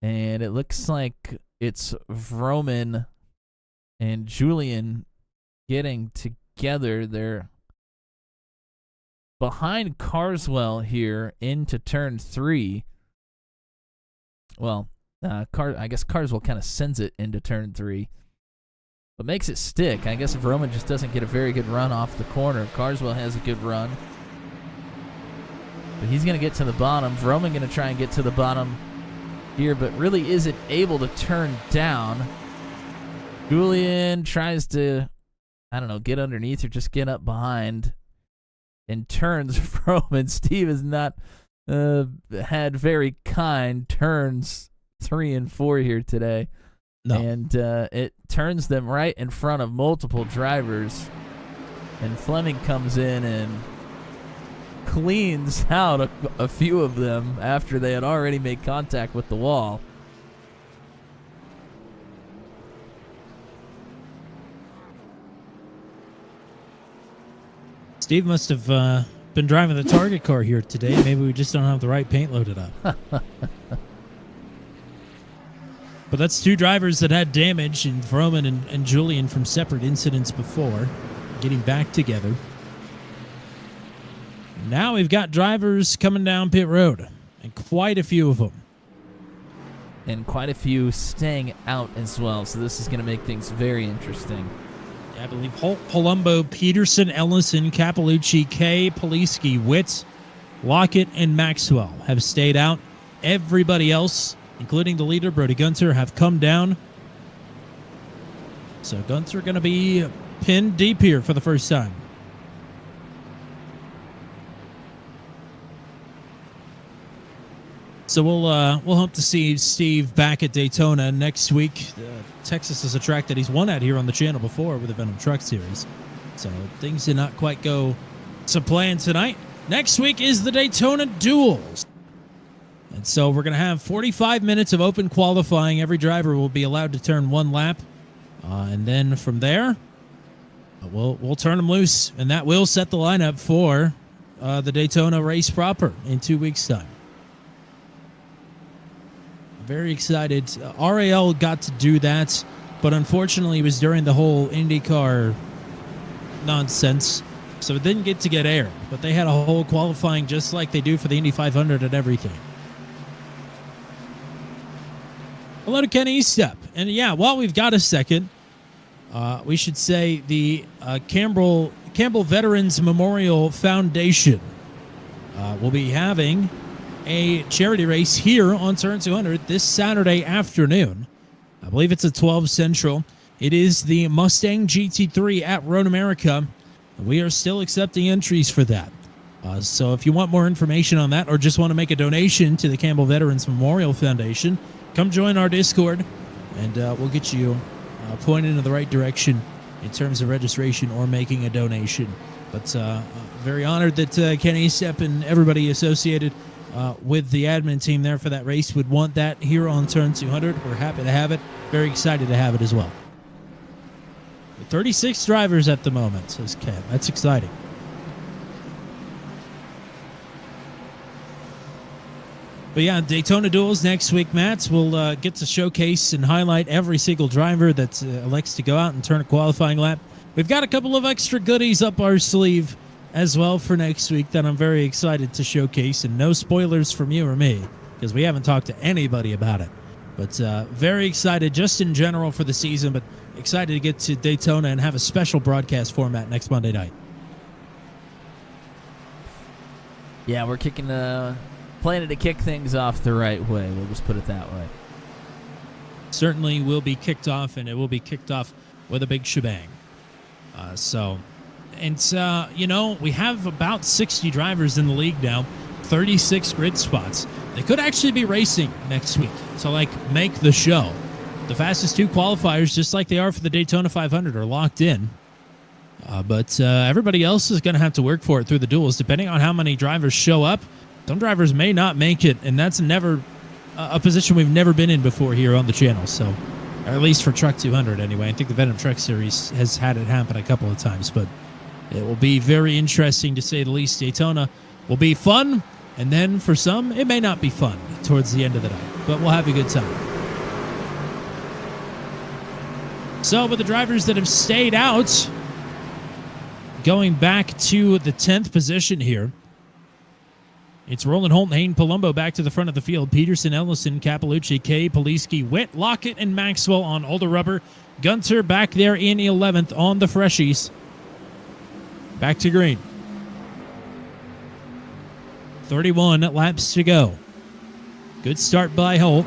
and it looks like it's Vroman and Julian getting together. They're behind Carswell here into turn 3. Well, I guess Carswell kind of sends it into turn 3, but makes it stick. I guess if Roman just doesn't get a very good run off the corner, Carswell has a good run. But he's going to get to the bottom. Roman going to try and get to the bottom here, but really isn't able to turn down. Julian tries to, I don't know, get underneath or just get up behind. And turns Roman. Steve has not had very kind turns 3 and 4 here today. No. And it turns them right in front of multiple drivers. And Fleming comes in and cleans out a few of them after they had already made contact with the wall. Steve must have been driving the Target car here today. Maybe we just don't have the right paint loaded up. But that's 2 drivers that had damage, and Vroman and Julian from separate incidents before, getting back together. Now we've got drivers coming down pit road, and quite a few of them. And quite a few staying out as well, so this is going to make things very interesting. I believe Holt, Palumbo, Peterson, Ellison, Capalucci, Kay, Poliski, Witt, Lockett, and Maxwell have stayed out. Everybody else, including the leader, Brody Gunter, have come down. So Gunter going to be pinned deep here for the first time. So we'll hope to see Steve back at Daytona next week. Texas is a track that he's won at here on the channel before with the Venom Truck Series. So things did not quite go to plan tonight. Next week is the Daytona Duels. And so we're going to have 45 minutes of open qualifying. Every driver will be allowed to turn 1 lap. And then from there, we'll turn them loose. And that will set the lineup for the Daytona race proper in 2 weeks' time. Very excited. RAL got to do that, but unfortunately it was during the whole IndyCar nonsense, so it didn't get to get aired. But they had a whole qualifying just like they do for the Indy 500 and everything. Hello to Kenny Estep. And yeah, while we've got a second, we should say the Campbell Veterans Memorial Foundation will be having a charity race here on Turn 200 this Saturday afternoon. I believe it's at 12 Central. It is the Mustang GT3 at Road America. We are still accepting entries for that. So if you want more information on that or just want to make a donation to the Campbell Veterans Memorial Foundation, come join our Discord, and we'll get you pointed in the right direction in terms of registration or making a donation. But very honored that Kenny Estep and everybody associated with the admin team there for that race would want that here on Turn 200. We're happy to have it. Very excited to have it as well. 36 drivers at the moment, says Ken. That's exciting. But yeah, Daytona Duels next week, Matt. We'll get to showcase and highlight every single driver that elects to go out and turn a qualifying lap. We've got a couple of extra goodies up our sleeve as well for next week that I'm very excited to showcase. And no spoilers from you or me, because we haven't talked to anybody about it. But very excited just in general for the season, but excited to get to Daytona and have a special broadcast format next Monday night. Yeah, we're planning to kick things off the right way. We'll just put it that way. Certainly will be kicked off, and it will be kicked off with a big shebang. We have about 60 drivers in the league now, 36 grid spots. They could actually be racing next week to make the show. The fastest 2 qualifiers, just like they are for the Daytona 500, are locked in. But everybody else is going to have to work for it through the duels, depending on how many drivers show up. Some drivers may not make it, and that's never a position we've never been in before here on the channel. So, or at least for Truck 200 anyway. I think the Venom Truck Series has had it happen a couple of times, but it will be very interesting to say the least. Daytona will be fun, and then for some, it may not be fun towards the end of the night, but we'll have a good time. So, with the drivers that have stayed out, going back to the 10th position here, it's Roland, Holt, Hayne, Palumbo back to the front of the field. Peterson, Ellison, Capalucci, Kay, Poliski, Witt, Lockett, and Maxwell on older rubber. Gunter back there in 11th on the freshies. Back to green. 31 laps to go. Good start by Holt.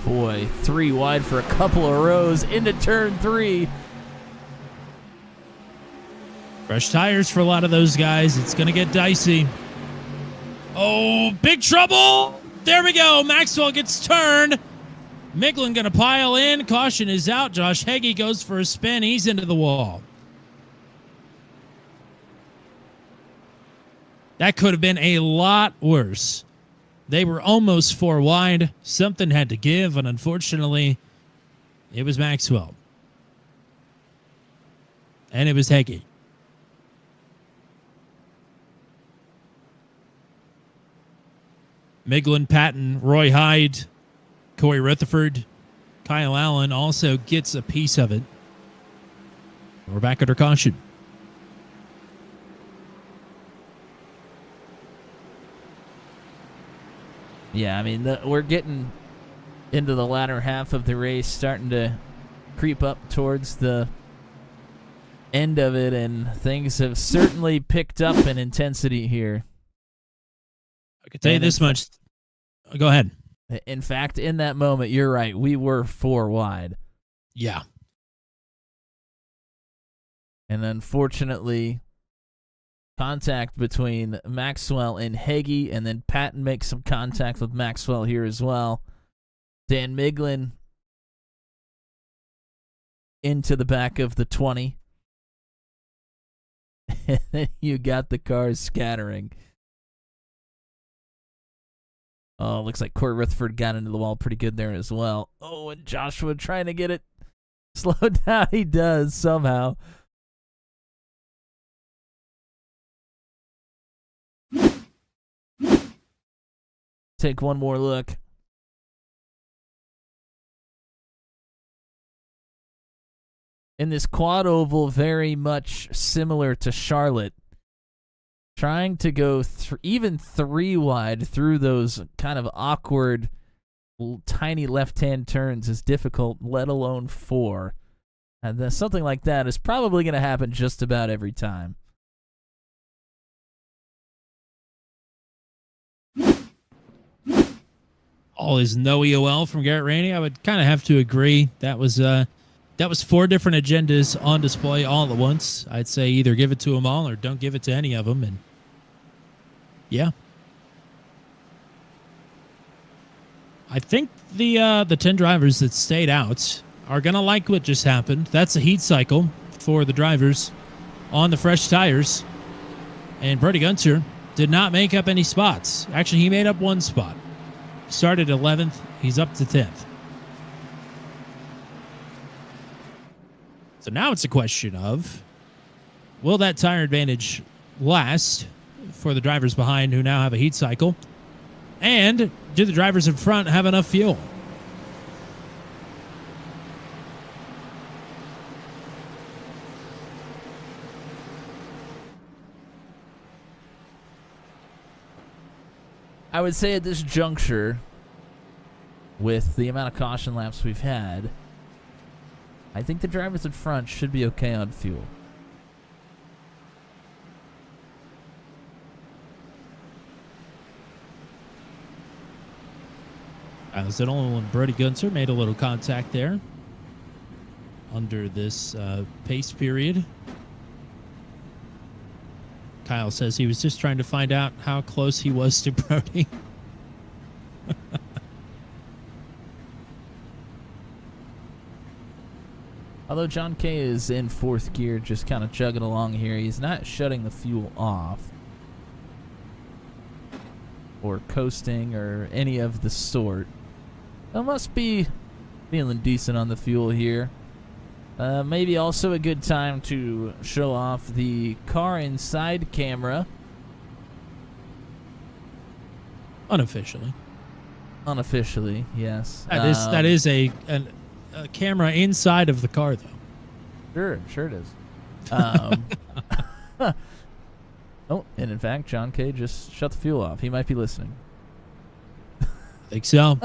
Boy, 3 wide for a couple of rows into turn 3. Fresh tires for a lot of those guys. It's going to get dicey. Oh, big trouble. There we go. Maxwell gets turned. Miglin going to pile in. Caution is out. Josh Heggie goes for a spin. He's into the wall. That could have been a lot worse. They were almost 4 wide. Something had to give, and unfortunately, it was Maxwell. And it was Heggie. Miglin, Patton, Roy Hyde, Corey Rutherford, Kyle Allen also gets a piece of it. We're back under caution. Yeah, I mean, we're getting into the latter half of the race, starting to creep up towards the end of it, and things have certainly picked up in intensity here. I can tell you this much. Go ahead. In fact, in that moment, you're right. We were 4 wide. Yeah. And unfortunately, contact between Maxwell and Heggie, and then Patton makes some contact with Maxwell here as well. Dan Miglin into the back of the 20. And then you got the cars scattering. Oh, looks like Corey Rutherford got into the wall pretty good there as well. Oh, and Joshua trying to get it slowed down. He does somehow. Take one more look. In this quad oval, very much similar to Charlotte. Trying to go even 3 wide through those kind of awkward, tiny left-hand turns is difficult, let alone 4. And something like that is probably going to happen just about every time. All is no EOL from Garrett Rainey. I would kind of have to agree. That was 4 different agendas on display all at once. I'd say either give it to them all or don't give it to any of them. And yeah, I think the 10 drivers that stayed out are gonna like what just happened. That's a heat cycle for the drivers on the fresh tires, and Brody Gunter did not make up any spots. Actually, he made up 1 spot. Started 11th. He's up to 10th. So now it's a question of, will that tire advantage last for the drivers behind who now have a heat cycle? And do the drivers in front have enough fuel? I would say at this juncture, with the amount of caution laps we've had, I think the drivers in front should be okay on fuel. Zinol and Brody Gunter made a little contact there under this pace period. Kyle says he was just trying to find out how close he was to Brody. Although John Kay is in fourth gear, just kind of chugging along here, he's not shutting the fuel off or coasting or any of the sort. I must be feeling decent on the fuel here. Maybe also a good time to show off the car inside camera. Unofficially. Unofficially, yes. That is a camera inside of the car, though. Sure it is. Oh, and in fact, John Kay just shut the fuel off. He might be listening. Think so.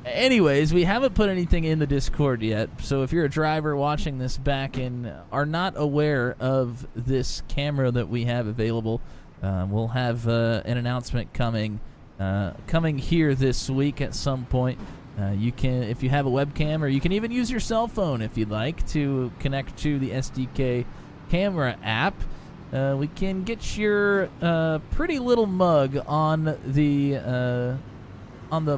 Anyways, we haven't put anything in the Discord yet, so if you're a driver watching this back and are not aware of this camera that we have available, we'll have an announcement coming here this week at some point. You can, if you have a webcam, or you can even use your cell phone if you'd like to connect to the SDK camera app. We can get your pretty little mug on the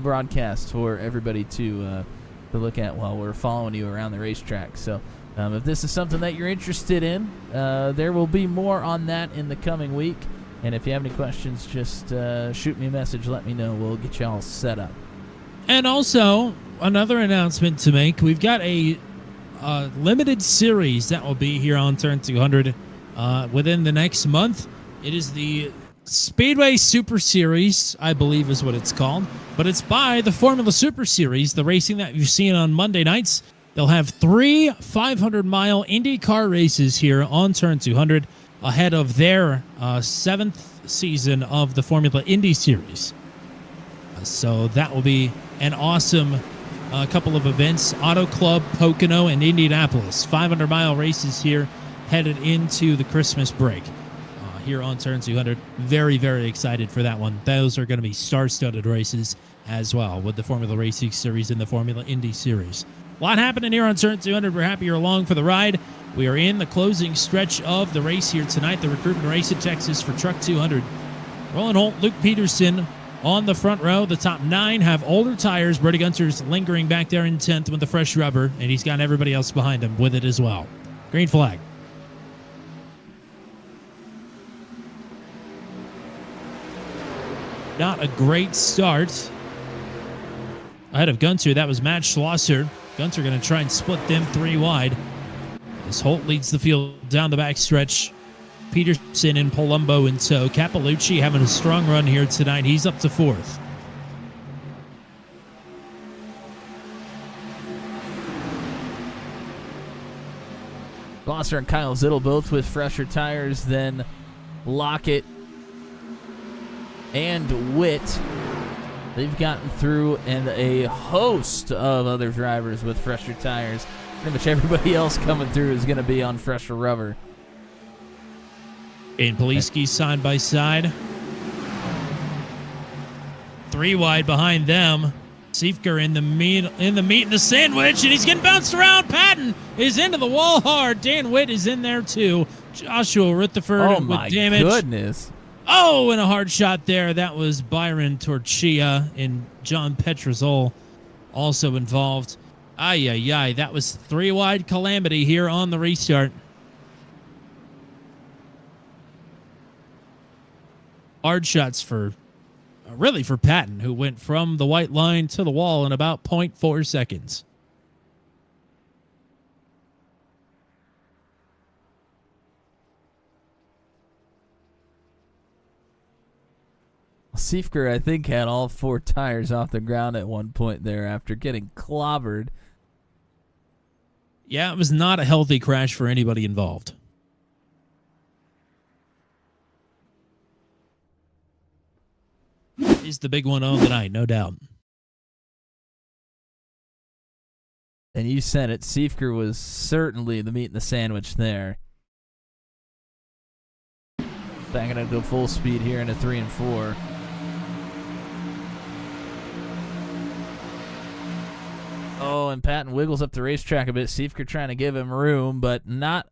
broadcast for everybody to look at while we're following you around the racetrack. So if this is something that you're interested in, there will be more on that in the coming week. And if you have any questions, just shoot me a message. Let me know. We'll get you all set up. And also, another announcement to make. We've got a limited series that will be here on Turn 200 within the next month. It is the Speedway Super Series, I believe is what it's called. But it's by the Formula Super Series, the racing that you've seen on Monday nights. They'll have 3 500-mile IndyCar races here on Turn 200 ahead of their 7th season of the Formula Indy Series. So that will be an awesome couple of events. Auto Club, Pocono, and Indianapolis. 500-mile races here headed into the Christmas break here on Turn 200. Very, very excited for that one. Those are going to be star-studded races as well with the Formula Racing Series and the Formula Indy Series. A lot happening here on Turn 200. We're happy you're along for the ride. We are in the closing stretch of the race here tonight, the Recruitment Race at Texas for Truck 200. Roland Holt, Luke Peterson on the front row. The top 9 have older tires. Brody Gunter's lingering back there in 10th with the fresh rubber, and he's got everybody else behind him with it as well. Green flag. Not a great start. Ahead of Gunter, that was Matt Schlosser. Gunter going to try and split them 3 wide. As Holt leads the field down the backstretch. Peterson and Palumbo in tow. Capalucci having a strong run here tonight. He's up to 4th. Glosser and Kyle Zittel both with fresher tires than Lockett and Witt. They've gotten through, and a host of other drivers with fresher tires. Pretty much everybody else coming through is going to be on fresher rubber. And Poliski side by side. 3 wide behind them. Siefker in the meat and the sandwich, and he's getting bounced around. Patton is into the wall hard. Dan Witt is in there too. Joshua Rutherford with damage. Oh my goodness. Oh, and a hard shot there. That was Byron Torchia, and John Petrozol also involved. Ay. That was 3 wide calamity here on the restart. Hard shots for really for Patton, who went from the white line to the wall in about 0.4 seconds. Siefker, I think, had all 4 tires off the ground at one point there after getting clobbered. Yeah, it was not a healthy crash for anybody involved. He's the big one on the night, no doubt. And you said it, Siefker was certainly the meat in the sandwich there. Backing up to full speed here into 3 and 4. Oh, and Patton wiggles up the racetrack a bit. Siefker trying to give him room, but not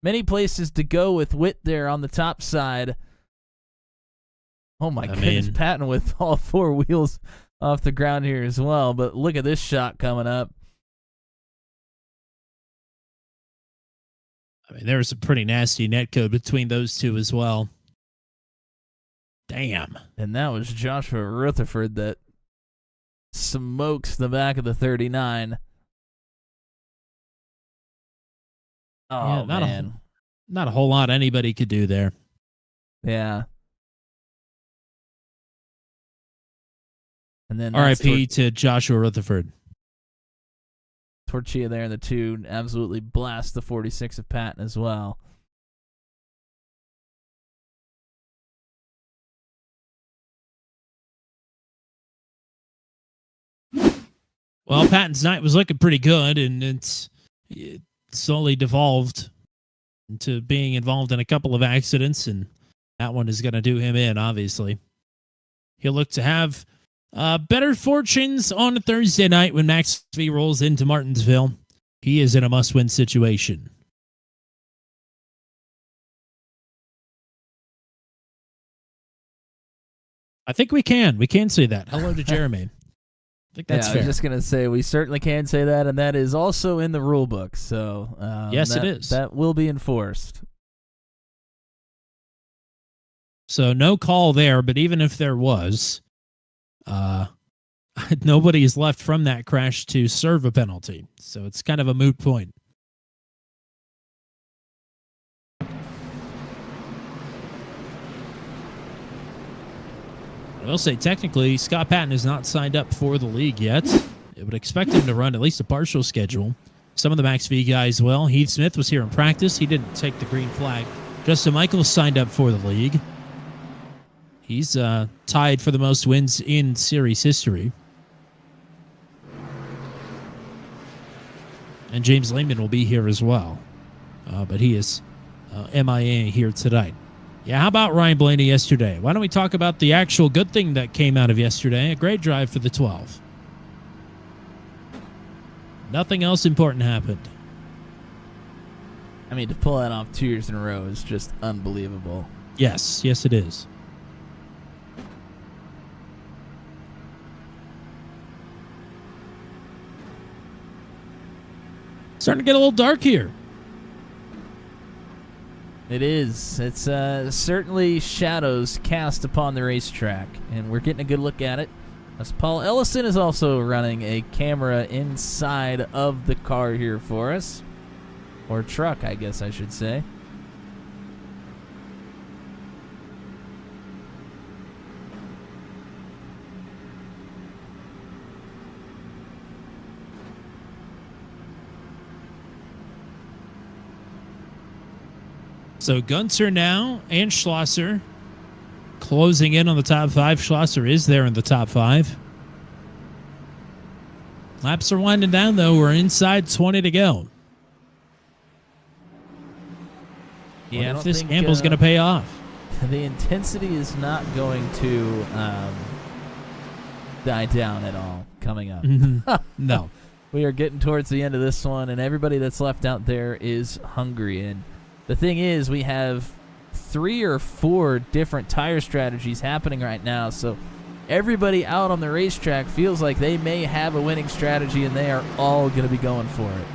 many places to go with Witt there on the top side. Oh my goodness, Patton with all 4 wheels off the ground here as well. But look at this shot coming up. I mean, there was a pretty nasty netcode between those two as well. Damn. And that was Joshua Rutherford that smokes the back of the 39. Oh, yeah, man. Not a whole lot anybody could do there. Yeah. And then R.I.P. to Joshua Rutherford. Torchia there in the 2 absolutely blast the 46 of Patton as well. Well, Patton's night was looking pretty good, and it slowly devolved into being involved in a couple of accidents, and that one is going to do him in, obviously. He'll look to have better fortunes on a Thursday night when Max V rolls into Martinsville. He is in a must-win situation. I think we can. We can say that. Hello to Jeremy. I think that's fair. I was just going to say we certainly can say that, and that is also in the rule book. So yes, it is. That will be enforced. So no call there, but even if there was, nobody is left from that crash to serve a penalty. So it's kind of a moot point. I will say, technically, Scott Patton is not signed up for the league yet. It would expect him to run at least a partial schedule. Some of the Max V guys, well, Heath Smith was here in practice. He didn't take the green flag. Justin Michaels signed up for the league. He's tied for the most wins in series history. And James Lehman will be here as well. But he is MIA here tonight. Yeah, how about Ryan Blaney yesterday? Why don't we talk about the actual good thing that came out of yesterday? A great drive for the 12. Nothing else important happened. I mean, to pull that off 2 years in a row is just unbelievable. Yes, it is. Starting to get a little dark here. It is. It's certainly shadows cast upon the racetrack, and we're getting a good look at it. As Paul Ellison is also running a camera inside of the car here for us. Or truck, I guess I should say. So Gunter now and Schlosser closing in on the top 5. Schlosser is there in the top 5. Laps are winding down, though. We're inside 20 to go. Yeah, what if this gamble's going to pay off? The intensity is not going to die down at all coming up. No. We are getting towards the end of this one, and everybody that's left out there is hungry. And the thing is, we have 3 or 4 different tire strategies happening right now, so everybody out on the racetrack feels like they may have a winning strategy, and they are all going to be going for it.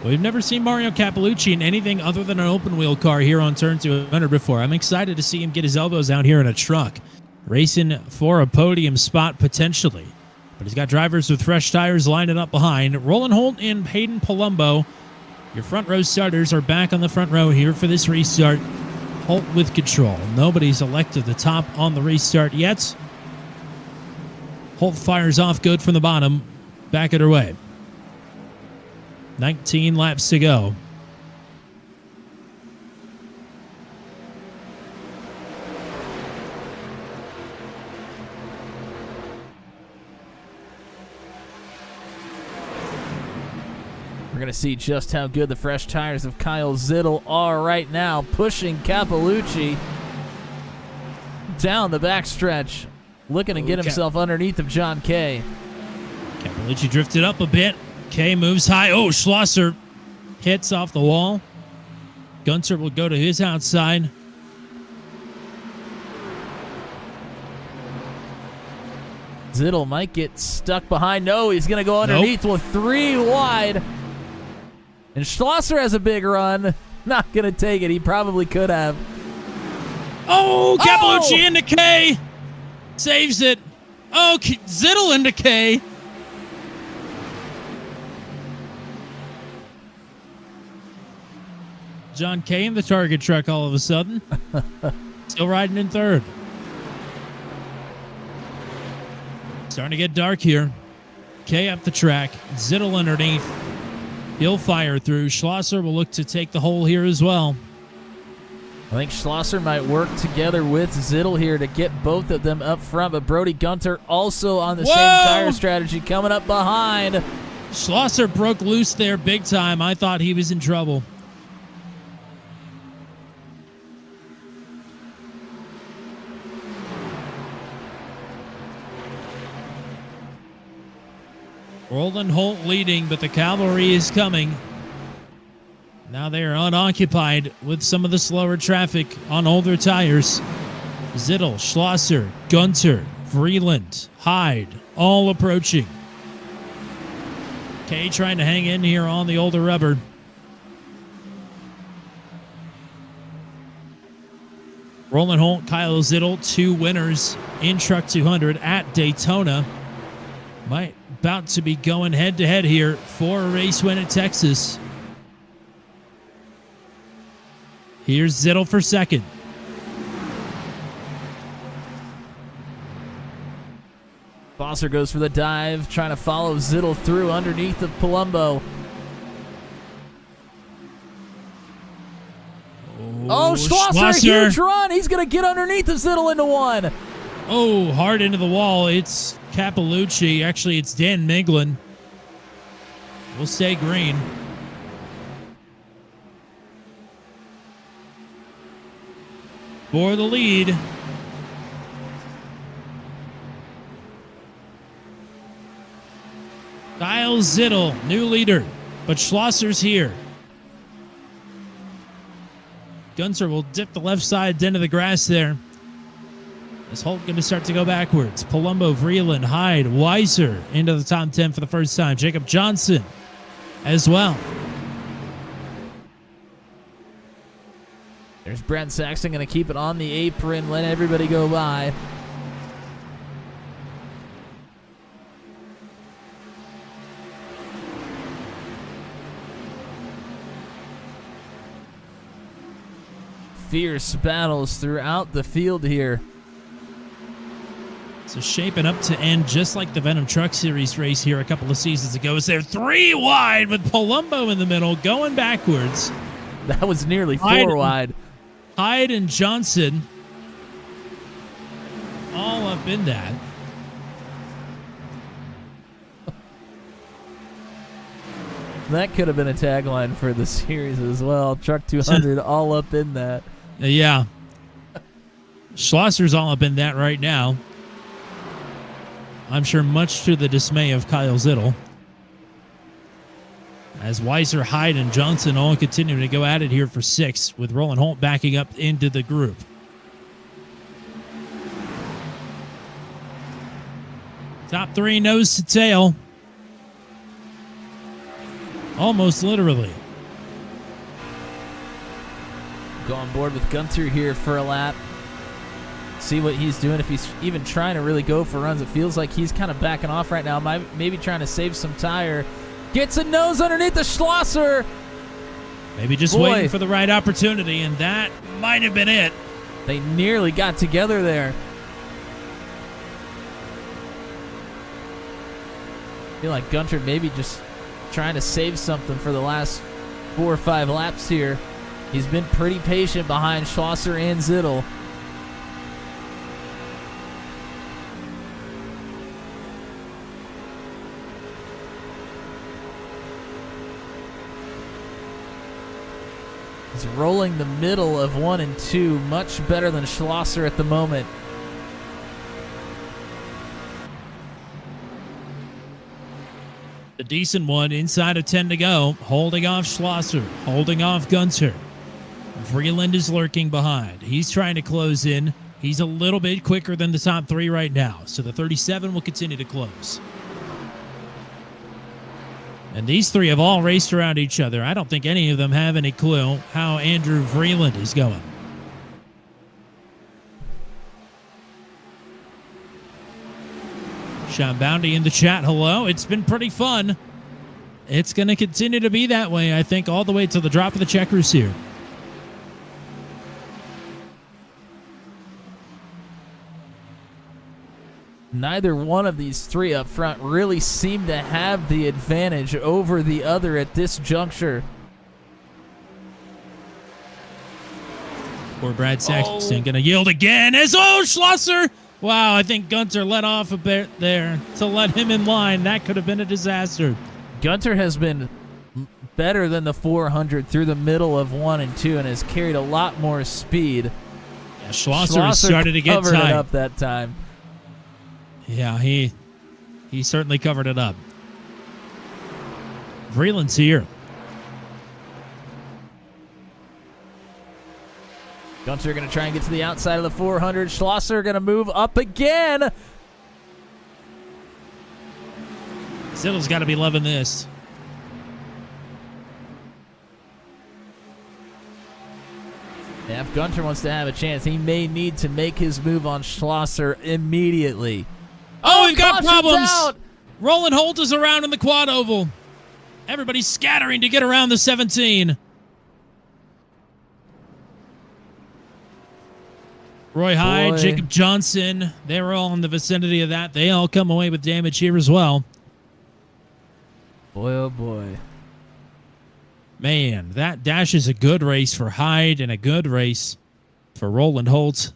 We've never seen Mario Cappellucci in anything other than an open-wheel car here on Turn 200 before. I'm excited to see him get his elbows out here in a truck. racing for a podium spot potentially. But he's got drivers with fresh tires lining up behind. Roland Holt and Hayden Palumbo, your front row starters, are back on the front row here for this restart. Holt with control. Nobody's elected the top on the restart yet. Holt fires off good from the bottom. Back at her way. 19 laps to go. We're going to see just how good the fresh tires of Kyle Zittel are right now, pushing Cappellucci down the backstretch, looking to get himself underneath of John Kay. Cappellucci drifted up a bit. Kay moves high. Oh, Schlosser hits off the wall. Gunter will go to his outside. Zittel might get stuck behind. No, he's going to go underneath with 3 wide. And Schlosser has a big run. Not going to take it. He probably could have. Oh, Cappellucci into Kay. Saves it. Oh, Zittel into Kay. John Kay in the target truck all of a sudden. Still riding in third. Starting to get dark here. Kay up the track. Zittel underneath. He'll fire through. Schlosser will look to take the hole here as well. I think Schlosser might work together with Zittel here to get both of them up front, but Brody Gunter also on the same tire strategy coming up behind. Schlosser broke loose there big time. I thought he was in trouble. Roland Holt leading, but the cavalry is coming. Now they are unoccupied with some of the slower traffic on older tires. Zittel, Schlosser, Gunter, Vreeland, Hyde, all approaching. Kay trying to hang in here on the older rubber. Roland Holt, Kyle Zittel, 2 winners in Truck 200 at Daytona. Might about to be going head-to-head here for a race win at Texas. Here's Zittel for second. Schlosser goes for the dive, trying to follow Zittel through underneath of Palumbo. Oh, Schlosser, huge run. He's going to get underneath of Zittel into one. Oh, hard into the wall. It's Cappellucci. Actually, it's Dan Miglin. We'll stay green. For the lead. Kyle Zittel, new leader, but Schlosser's here. Gunter will dip the left side into the grass there. Is Holt going to start to go backwards? Palumbo, Vreeland, Hyde, Weiser into the top 10 for the first time. Jacob Johnson as well. There's Brent Saxton going to keep it on the apron, let everybody go by. Fierce battles throughout the field here. So shaping up to end just like the Venom Truck Series race here a couple of seasons ago. Is there 3 wide with Palumbo in the middle going backwards. That was nearly 4 wide. Hyde and Johnson all up in that. That could have been a tagline for the series as well. Truck 200 all up in that. Yeah. Schlosser's all up in that right now. I'm sure much to the dismay of Kyle Zittel. As Weiser, Hyde, and Johnson all continue to go at it here for 6, with Roland Holt backing up into the group. Top 3 nose to tail. Almost literally. Go on board with Gunter here for a lap. see what he's doing, if he's even trying to really go for runs. It feels like he's kind of backing off right now, maybe trying to save some tire. Gets a nose underneath the Schlosser. Maybe just waiting for the right opportunity, and that might have been it. They nearly got together there. I feel like Gunter maybe just trying to save something for the last 4 or 5 laps here. He's been pretty patient behind Schlosser and Zittel. He's rolling the middle of 1 and 2, much better than Schlosser at the moment. A decent one, inside of 10 to go. Holding off Schlosser, holding off Gunter. Vreeland is lurking behind. He's trying to close in. He's a little bit quicker than the top 3 right now, so the 37 will continue to close. And these 3 have all raced around each other. I don't think any of them have any clue how Andrew Vreeland is going. Sean Bounty in the chat, hello. It's been pretty fun. It's going to continue to be that way, I think, all the way to the drop of the checkers here. Neither one of these 3 up front really seem to have the advantage over the other at this juncture. Poor Brad Saxton going to yield again as, Schlosser! Wow, I think Gunter let off a bit there to let him in line. That could have been a disaster. Gunter has been better than the 400 through the middle of 1 and 2 and has carried a lot more speed. Yeah, Schlosser started to get covered tight. It up that time. Yeah, he certainly covered it up. Vreeland's here. Gunter going to try and get to the outside of the 400. Schlosser going to move up again. Zittel's got to be loving this. Yeah, if Gunter wants to have a chance, he may need to make his move on Schlosser immediately. Oh, we've got problems. Out. Roland Holt is around in the quad oval. Everybody's scattering to get around the 17. Roy Hyde, Jacob Johnson, they were all in the vicinity of that. They all come away with damage here as well. Boy, oh boy. Man, that dash is a good race for Hyde and a good race for Roland Holt.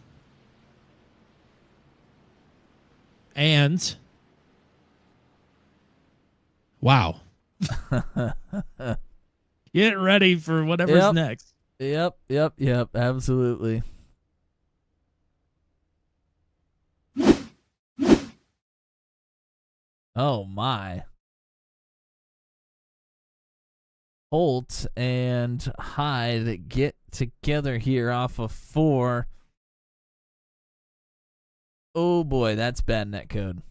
And, wow. Get ready for whatever's next. Yep, absolutely. Oh, my. Holt and Hyde get together here off of 4. Oh, boy, that's bad netcode.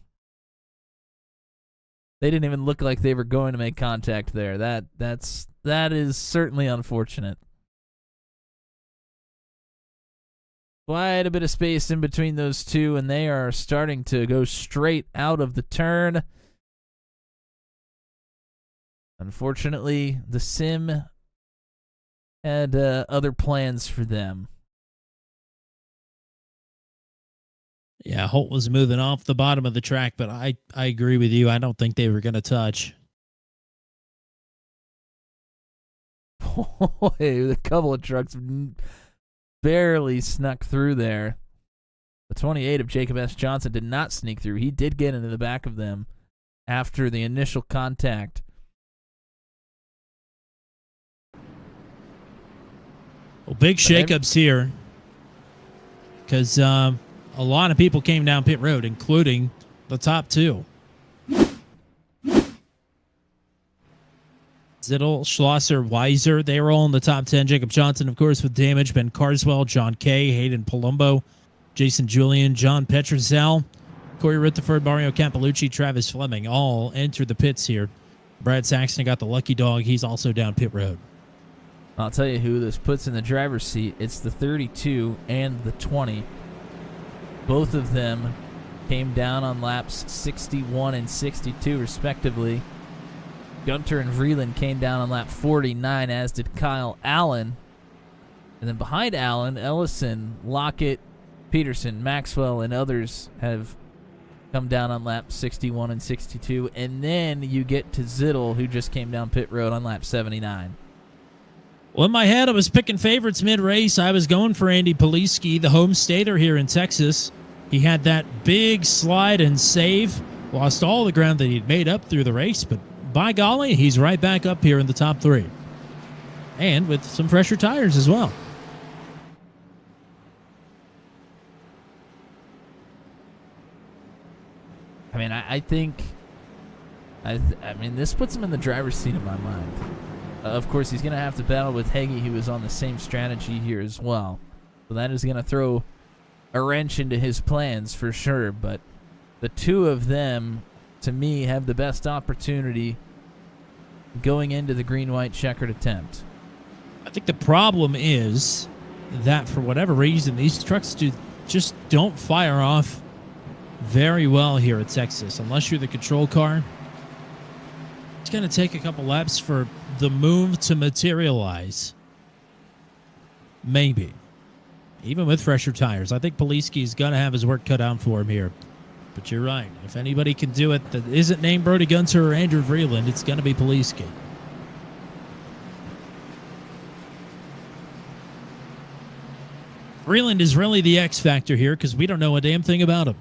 They didn't even look like they were going to make contact there. That is certainly unfortunate. Quite a bit of space in between those 2, and they are starting to go straight out of the turn. Unfortunately, the sim had other plans for them. Yeah, Holt was moving off the bottom of the track, but I agree with you. I don't think they were going to touch. Boy, a couple of trucks barely snuck through there. The 28 of Jacob S. Johnson did not sneak through. He did get into the back of them after the initial contact. Well, big shakeups here because a lot of people came down pit road, including the top 2. Zittel, Schlosser, Weiser, they were all in the top 10. Jacob Johnson, of course, with damage. Ben Carswell, John Kay, Hayden Palumbo, Jason Julian, John Petrozel, Corey Rutherford, Mario Campolucci, Travis Fleming all entered the pits here. Brad Saxton got the lucky dog. He's also down pit road. I'll tell you who this puts in the driver's seat. It's the 32 and the 20. Both of them came down on laps 61 and 62, respectively. Gunter and Vreeland came down on lap 49, as did Kyle Allen. And then behind Allen, Ellison, Lockett, Peterson, Maxwell, and others have come down on lap 61 and 62. And then you get to Zittel, who just came down pit road on lap 79. Well, in my head, I was picking favorites mid-race. I was going for Andy Poliski, the home stater here in Texas. He had that big slide and save, lost all the ground that he'd made up through the race, but by golly, he's right back up here in the top 3. And with some fresher tires as well. I mean, I think, I mean, this puts him in the driver's seat in my mind. Of course, he's going to have to battle with Heggie, who was on the same strategy here as well. So that is going to throw a wrench into his plans for sure. But the two of them, to me, have the best opportunity going into the green-white checkered attempt. I think the problem is that for whatever reason, these trucks just don't fire off very well here at Texas. Unless you're the control car, it's going to take a couple laps for the move to materialize. Maybe. Even with fresher tires. I think Poliski's going to have his work cut out for him here. But you're right. If anybody can do it that isn't named Brody Gunter or Andrew Vreeland, it's going to be Poliski. Vreeland is really the X factor here because we don't know a damn thing about him.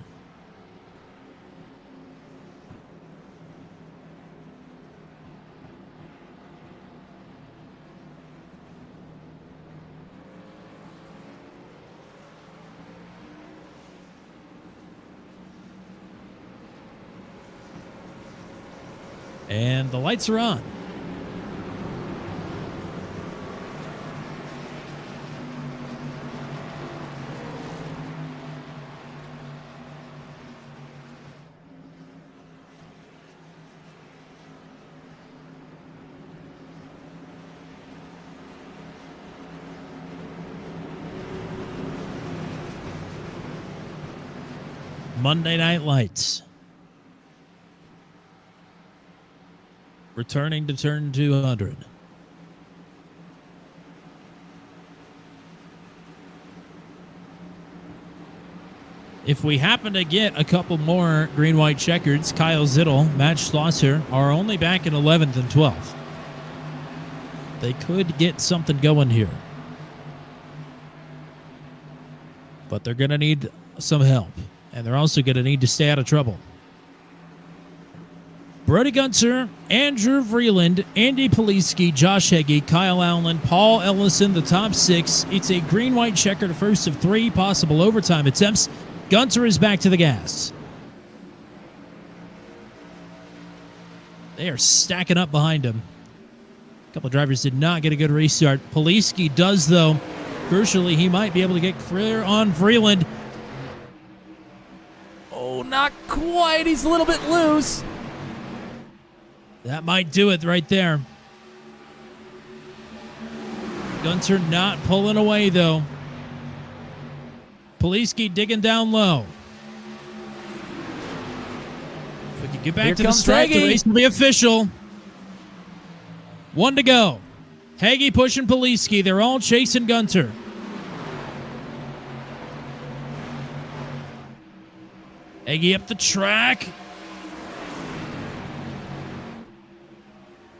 And the lights are on. Monday Night Lights. Returning to turn 200. If we happen to get a couple more green-white checkers, Kyle Zittel, Matt Schlosser are only back in 11th and 12th. They could get something going here. But they're going to need some help. And they're also going to need to stay out of trouble. Brody Gunter, Andrew Vreeland, Andy Poliski, Josh Heggie, Kyle Allen, Paul Ellison, the top 6. It's a green-white checker, the first of 3 possible overtime attempts. Gunter is back to the gas. They are stacking up behind him. A couple of drivers did not get a good restart. Poliski does, though. Crucially, he might be able to get clear on Vreeland. Oh, not quite. He's a little bit loose. That might do it right there. Gunter not pulling away, though. Poliski digging down low. If we can get back Here to the comes start, the Heggie. race will be official. 1 to go. Heggie pushing Poliski. They're all chasing Gunter. Heggie up the track.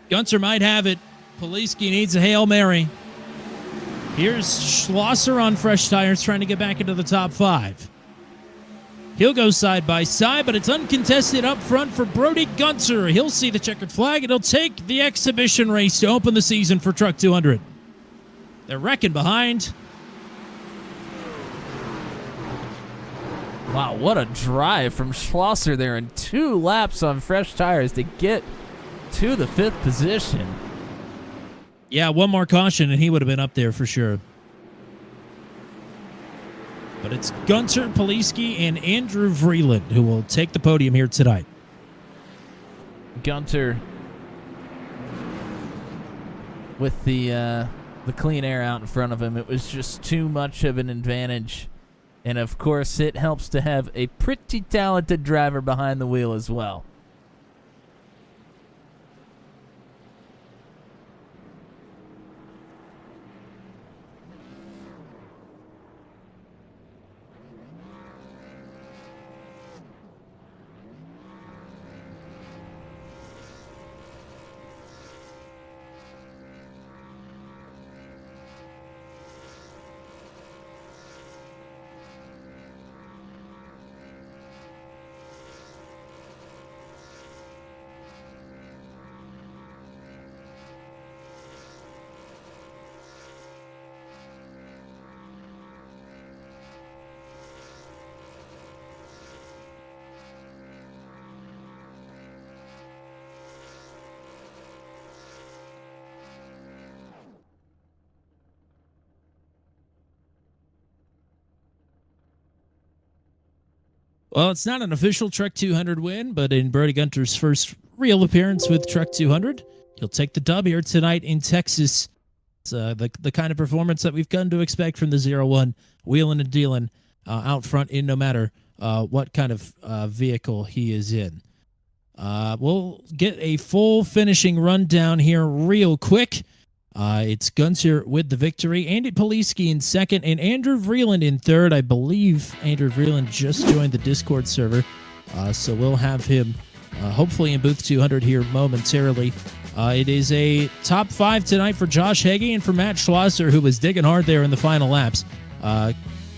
Gunter might have it. Poliski needs a Hail Mary. Here's Schlosser on fresh tires trying to get back into the top 5. He'll go side by side, but it's uncontested up front for Brody Gunter. He'll see the checkered flag, and he'll take the exhibition race to open the season for Truck 200. They're wrecking behind. Wow, what a drive from Schlosser there in 2 laps on fresh tires to get to the 5th position. Yeah, one more caution, and he would have been up there for sure. But it's Gunter, Poliski, and Andrew Vreeland who will take the podium here tonight. Gunter with the clean air out in front of him. It was just too much of an advantage. And of course, it helps to have a pretty talented driver behind the wheel as well. Well, it's not an official Truck 200 win, but in Brody Gunter's first real appearance with Truck 200, he'll take the dub here tonight in Texas. It's the kind of performance that we've come to expect from the 0-1, wheeling and dealing out front in no matter what kind of vehicle he is in. We'll get a full finishing rundown here real quick. It's Gunter with the victory. Andy Poliski in second, and Andrew Vreeland in third. I believe Andrew Vreeland just joined the Discord server, so we'll have him hopefully in booth 200 here momentarily. It is a top 5 tonight for Josh Heggie and for Matt Schlosser, who was digging hard there in the final laps.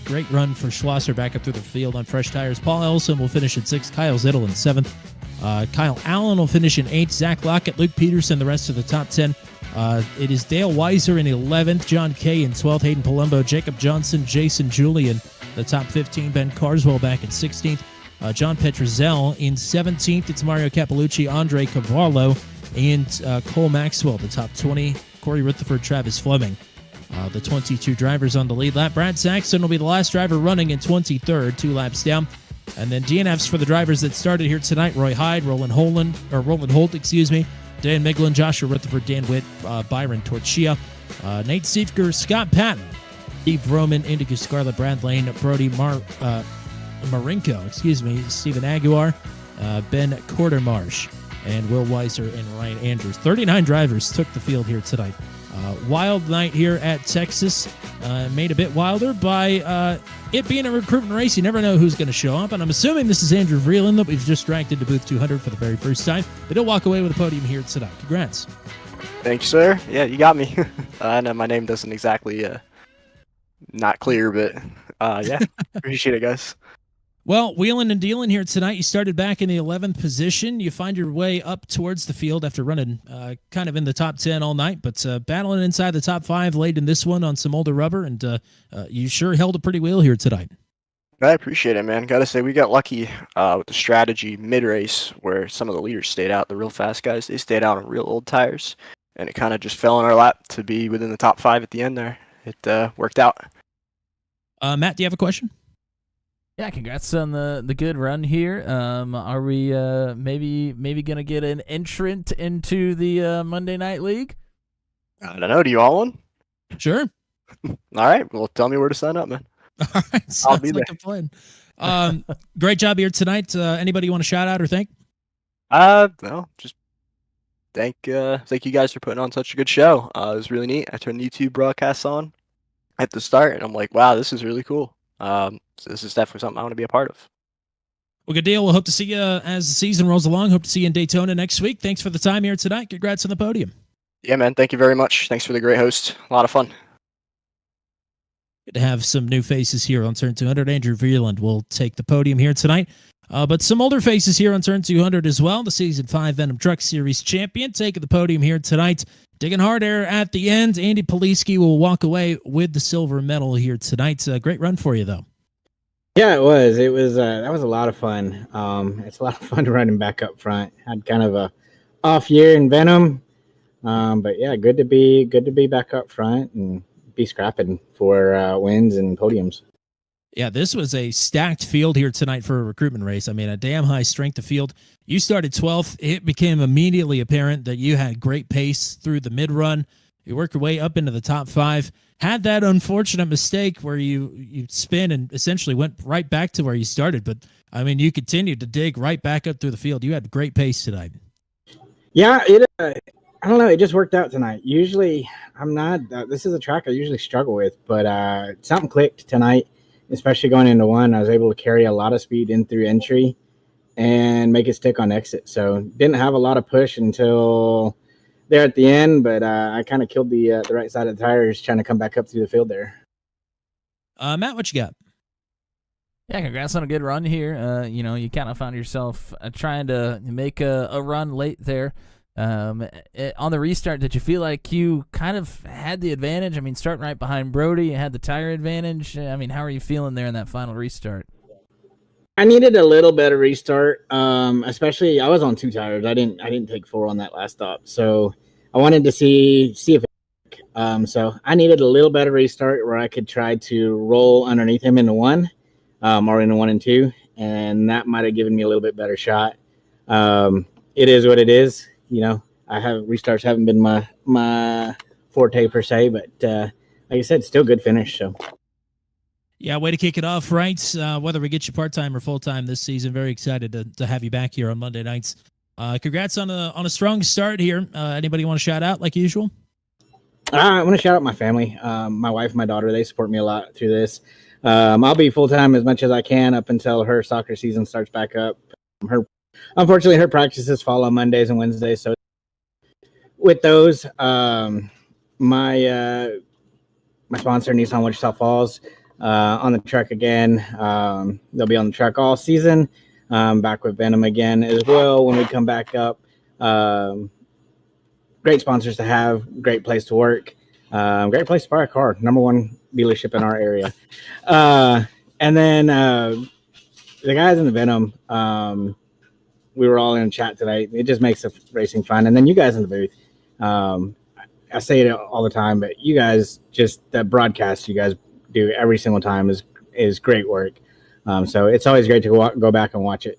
Great run for Schlosser back up through the field on fresh tires. Paul Ellison will finish in 6th. Kyle Zittel in 7th. Kyle Allen will finish in 8th. Zach Lockett, Luke Peterson, the rest of the top 10. It is Dale Weiser in 11th, John Kay in 12th, Hayden Palumbo, Jacob Johnson, Jason Julian, the top 15, Ben Carswell back in 16th, John Petrozel in 17th, it's Mario Cappellucci, Andre Cavallo, and Cole Maxwell, the top 20, Corey Rutherford, Travis Fleming, the 22 drivers on the lead lap. Brad Saxon will be the last driver running in 23rd, 2 laps down. And then DNFs for the drivers that started here tonight: Roy Hyde, Roland Holt, Dan Miglin, Joshua Rutherford, Dan Witt, Byron Torchia, Nate Siefker, Scott Patton, Steve Roman, Indigo Scarlett, Brad Lane, Brody Marinko, Stephen Aguiar, Ben Quartermarsh, and Will Weiser and Ryan Andrews. 39 drivers took the field here tonight. Wild night here at Texas, made a bit wilder by it being a recruitment race. You never know who's going to show up, and I'm assuming this is Andrew Vreeland that we've just dragged into booth 200 for the very first time, but he'll walk away with a podium here tonight. Congrats. Thank you, sir. Yeah, you got me. I know my name doesn't exactly not clear, but yeah, appreciate it, guys. Well, wheeling and dealing here tonight. You started back in the 11th position. You find your way up towards the field after running kind of in the top 10 all night, but battling inside the top 5 late in this one on some older rubber, and you sure held a pretty wheel here tonight. I appreciate it, man. Gotta say, we got lucky with the strategy mid-race where some of the leaders stayed out. The real fast guys, they stayed out on real old tires, and it kind of just fell in our lap to be within the top 5 at the end there. It worked out. Matt, do you have a question? Yeah, congrats on the good run here. Are we maybe gonna get an entrant into the Monday Night League? I don't know. Do you all want? Sure. All right. Well, tell me where to sign up, man. All right. Sounds like a plan. Great job here tonight. Anybody you want to shout out or thank? No, just thank you guys for putting on such a good show. It was really neat. I turned the YouTube broadcast on at the start, and I'm like, wow, this is really cool. So this is definitely something I want to be a part of. Well, good deal. We'll hope to see you as the season rolls along. Hope to see you in Daytona next week. Thanks for the time here tonight. Congrats on the podium. Yeah, man. Thank you very much. Thanks for the great host. A lot of fun. Good to have some new faces here on Turn 200. Andrew Vreeland will take the podium here tonight. But some older faces here on Turn 200 as well. The Season 5 Venom Truck Series champion taking the podium here tonight. Digging hard there at the end. Andy Poliski will walk away with the silver medal here tonight. Great run for you, though. Yeah, it was. That was a lot of fun. It's a lot of fun running back up front. Had kind of a off year in Venom, but yeah, good to be back up front and be scrapping for wins and podiums. Yeah, this was a stacked field here tonight for a recruitment race. I mean, a damn high strength of field. You started 12th. It became immediately apparent that you had great pace through the mid-run. You work your way up into the top 5. Had that unfortunate mistake where you spin and essentially went right back to where you started, but I mean, you continued to dig right back up through the field. You had great pace tonight. Yeah, I don't know. It just worked out tonight. Usually, I'm not. This is a track I usually struggle with, but something clicked tonight, especially going into one. I was able to carry a lot of speed in through entry and make it stick on exit. So didn't have a lot of push until there at the end, but I kind of killed the right side of the tires trying to come back up through the field there. Matt, what you got? Yeah, congrats on a good run here. You kind of found yourself trying to make a run late there. On the restart, did you feel like you kind of had the advantage? I mean, starting right behind Brody, you had the tire advantage. I mean, how are you feeling there in that final restart? I needed a little better restart, especially I was on 2 tires. I didn't take 4 on that last stop, so I wanted to see if it. So I needed a little better restart where I could try to roll underneath him into 1, or into 1 and 2, and that might have given me a little bit better shot. It is what it is. Restarts haven't been my forte per se, but like I said, still good finish. So. Yeah, way to kick it off, right? Whether we get you part-time or full-time this season, very excited to have you back here on Monday nights. Congrats on a strong start here. Anybody want to shout out like usual? I want to shout out my family, my wife, my daughter. They support me a lot through this. I'll be full-time as much as I can up until her soccer season starts back up. Unfortunately, her practices fall on Mondays and Wednesdays. So with those, my sponsor, Nissan Wichita Falls, on the truck again. They'll be on the truck all season. Back with Venom again as well when we come back up. Great sponsors to have, great place to work, great place to buy a car. #1 dealership in our area. And then the guys in the Venom, we were all in chat today. It just makes the racing fun. And then you guys in the booth. I say it all the time, but you guys, just the broadcast you guys do every single time is great work. So it's always great to go back and watch it.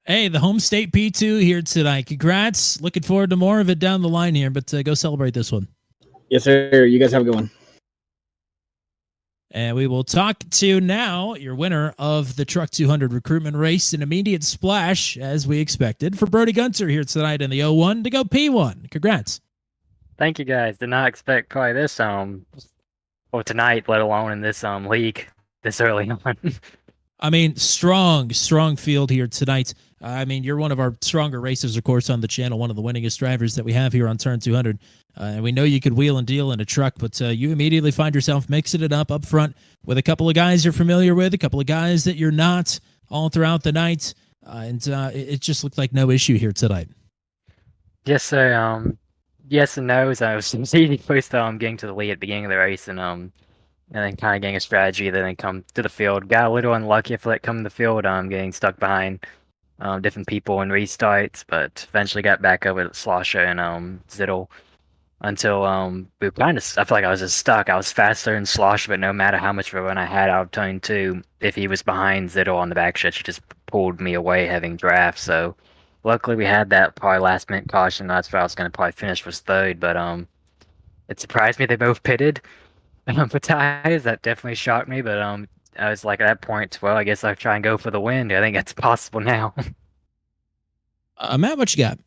Hey, the home state P2 here tonight. Congrats. Looking forward to more of it down the line here, but go celebrate this one. Yes, sir. You guys have a good one. And we will talk to now your winner of the Truck 200 recruitment race, an immediate splash, as we expected, for Brody Gunter here tonight in the 01 to go P1. Congrats. Thank you, guys. Did not expect probably this tonight, let alone in this league this early on. I mean, strong field here tonight. I mean, you're one of our stronger racers, of course, on the channel, one of the winningest drivers that we have here on Turn 200. And we know you could wheel and deal in a truck, but you immediately find yourself mixing it up front with a couple of guys you're familiar with, a couple of guys that you're not, all throughout the night. And it just looked like no issue here tonight. Yes, sir. Yes and no. So it was easy first getting to the lead at the beginning of the race and then kind of getting a strategy, then come to the field. Got a little unlucky for coming to the field, getting stuck behind different people in restarts, but eventually got back up with Slosher and Zittel until we kind of, I feel like I was just stuck. I was faster than Slosher, but no matter how much of a run I had out of turn 2, if he was behind Zittel on the back stretch, he just pulled me away having draft. So luckily we had that probably last minute caution. That's where I was going to probably finish was third, but it surprised me they both pitted for tires. That definitely shocked me, but I was like at that point, well, I guess I'll try and go for the win. I think that's possible now. Matt, what you got?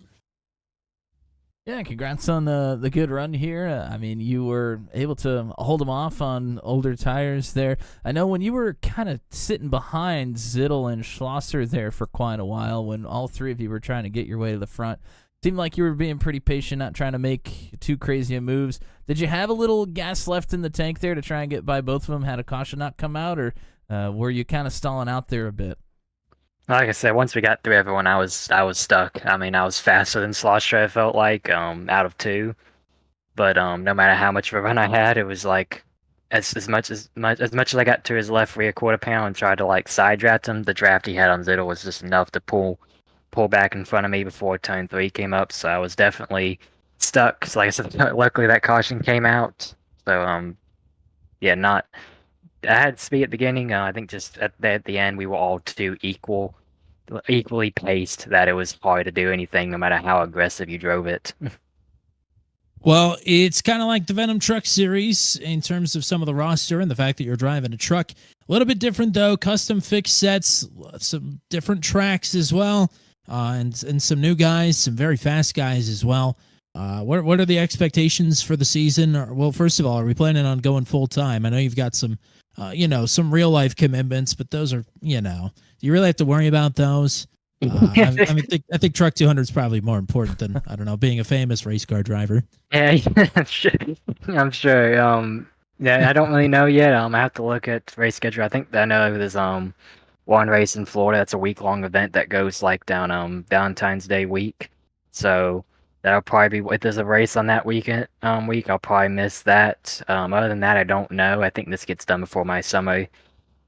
Yeah, congrats on the good run here. I mean, you were able to hold them off on older tires there. I know when you were kind of sitting behind Zittel and Schlosser there for quite a while, when all three of you were trying to get your way to the front, seemed like you were being pretty patient, not trying to make too crazy of moves. Did you have a little gas left in the tank there to try and get by both of them? Had a caution not come out, or were you kind of stalling out there a bit? Like I said, once we got through everyone, I was stuck. I mean, I was faster than Slosher, I felt like, out of 2. But no matter how much of a run I had, it was like as much as I got to his left rear quarter panel and tried to side draft him, the draft he had on Zittel was just enough to pull back in front of me before turn 3 came up. So I was definitely stuck. So like I said, luckily that caution came out. So yeah, I had speed at the beginning. I think just at the end, we were all too equally paced that it was hard to do anything, no matter how aggressive you drove it. Well, it's kind of like the Venom Truck series in terms of some of the roster and the fact that you're driving a truck. A little bit different though, custom fixed sets, some different tracks as well, and some new guys, some very fast guys as well. What are the expectations for the season? Well, first of all, are we planning on going full time? I know you've got some, some real life commitments, but those are, do you really have to worry about those? I think Truck 200 is probably more important than, I don't know, being a famous race car driver. Yeah, I'm sure. I'm sure. Yeah, I don't really know yet. I have to look at race schedule. I think I know there's one race in Florida. That's a week-long event that goes like down Valentine's Day week. So that'll probably be if there's a race on that week, I'll probably miss that. Other than that, I don't know. I think this gets done before my summer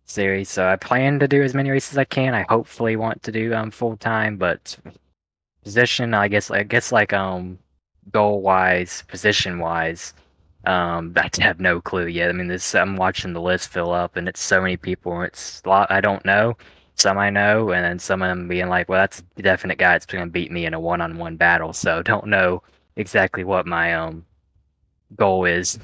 series, so I plan to do as many races as I can. I hopefully want to do full time, but position, I guess like goal wise, position wise, I have no clue yet. I mean, I'm watching the list fill up, and it's so many people. It's a lot I don't know. Some I know, and then some of them being like, "Well, that's the definite guy that's going to beat me in a one-on-one battle." So don't know exactly what my goal is.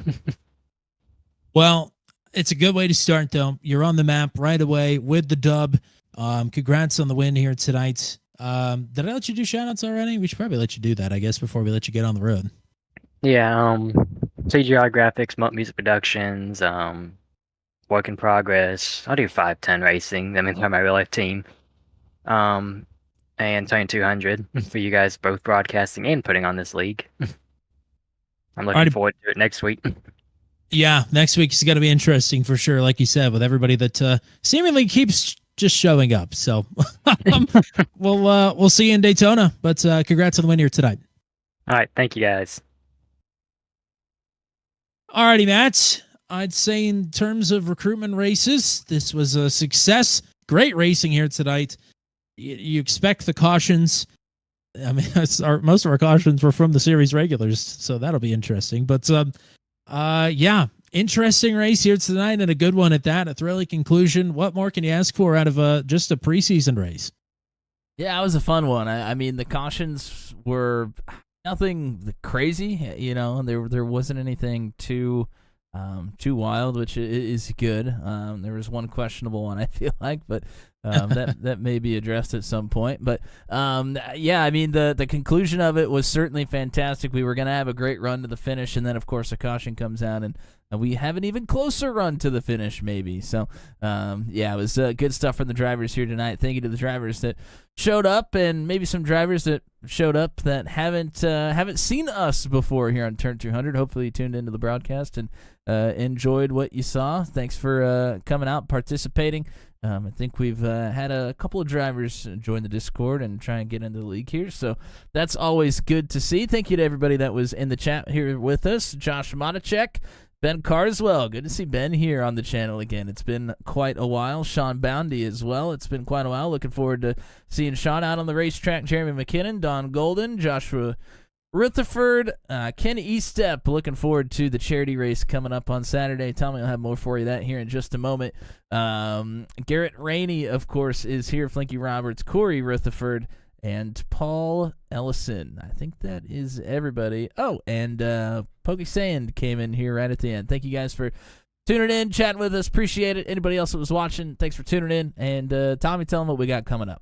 Well, it's a good way to start, though. You're on the map right away with the dub. Congrats on the win here tonight. Did I let you do shoutouts already? We should probably let you do that, I guess, before we let you get on the road. Yeah, CGI graphics, Mutt Music Productions, work in progress. I'll do 510 Racing. I mean, they're my real life team. And Tony 200 for you guys both broadcasting and putting on this league. I'm looking forward to it next week. Yeah, next week is going to be interesting for sure, like you said, with everybody that seemingly keeps just showing up. So we'll see you in Daytona, but congrats on the win here tonight. All right, thank you guys. Alrighty, Matt. I'd say in terms of recruitment races, this was a success. Great racing here tonight. You expect the cautions. I mean, most of our cautions were from the series regulars, so that'll be interesting. But yeah, interesting race here tonight and a good one at that. A thrilling conclusion. What more can you ask for out of just a preseason race? Yeah, it was a fun one. I mean, the cautions were nothing crazy. There wasn't anything too wild, which is good. There was one questionable one, I feel like, but that may be addressed at some point. But yeah, I mean, the conclusion of it was certainly fantastic. We were going to have a great run to the finish, and then, of course, a caution comes out, and we have an even closer run to the finish, maybe. So, yeah, it was good stuff from the drivers here tonight. Thank you to the drivers that showed up, and maybe some drivers that showed up that haven't seen us before here on Turn 200. Hopefully you tuned into the broadcast and enjoyed what you saw. Thanks for coming out, participating. I think we've had a couple of drivers join the Discord and try and get into the league here, so that's always good to see. Thank you to everybody that was in the chat here with us. Josh Monachek, Ben Carswell, good to see Ben here on the channel again. It's been quite a while. Sean Boundy as well. It's been quite a while. Looking forward to seeing Sean out on the racetrack. Jeremy McKinnon, Don Golden, Joshua Rutherford, Ken Eastep. Looking forward to the charity race coming up on Saturday. Tommy will have more for you that here in just a moment. Garrett Rainey, of course, is here. Flinky Roberts, Corey Rutherford, and Paul Ellison. I think that is everybody. Oh, and Pokey Sand came in here right at the end. Thank you guys for tuning in, chatting with us. Appreciate it. Anybody else that was watching, thanks for tuning in. And Tommy, tell them what we got coming up.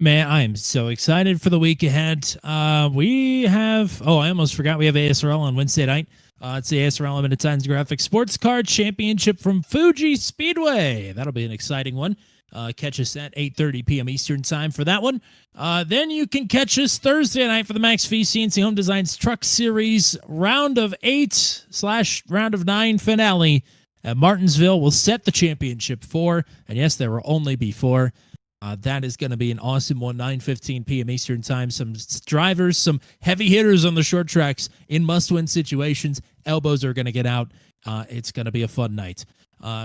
Man, I am so excited for the week ahead. We have, I almost forgot, we have ASRL on Wednesday night. It's the ASRL Limited Times Graphic Sports Car Championship from Fuji Speedway. That'll be an exciting one. Catch us at 8:30 p.m. Eastern time for that one. Then you can catch us Thursday night for the Max V CNC Home Designs Truck Series Round of 8/Round of 9 finale at Martinsville. We'll set the championship for, and yes, there will only be 4. That is going to be an awesome one, 9:15 p.m. Eastern time. Some drivers, some heavy hitters on the short tracks in must-win situations. Elbows are going to get out. It's going to be a fun night.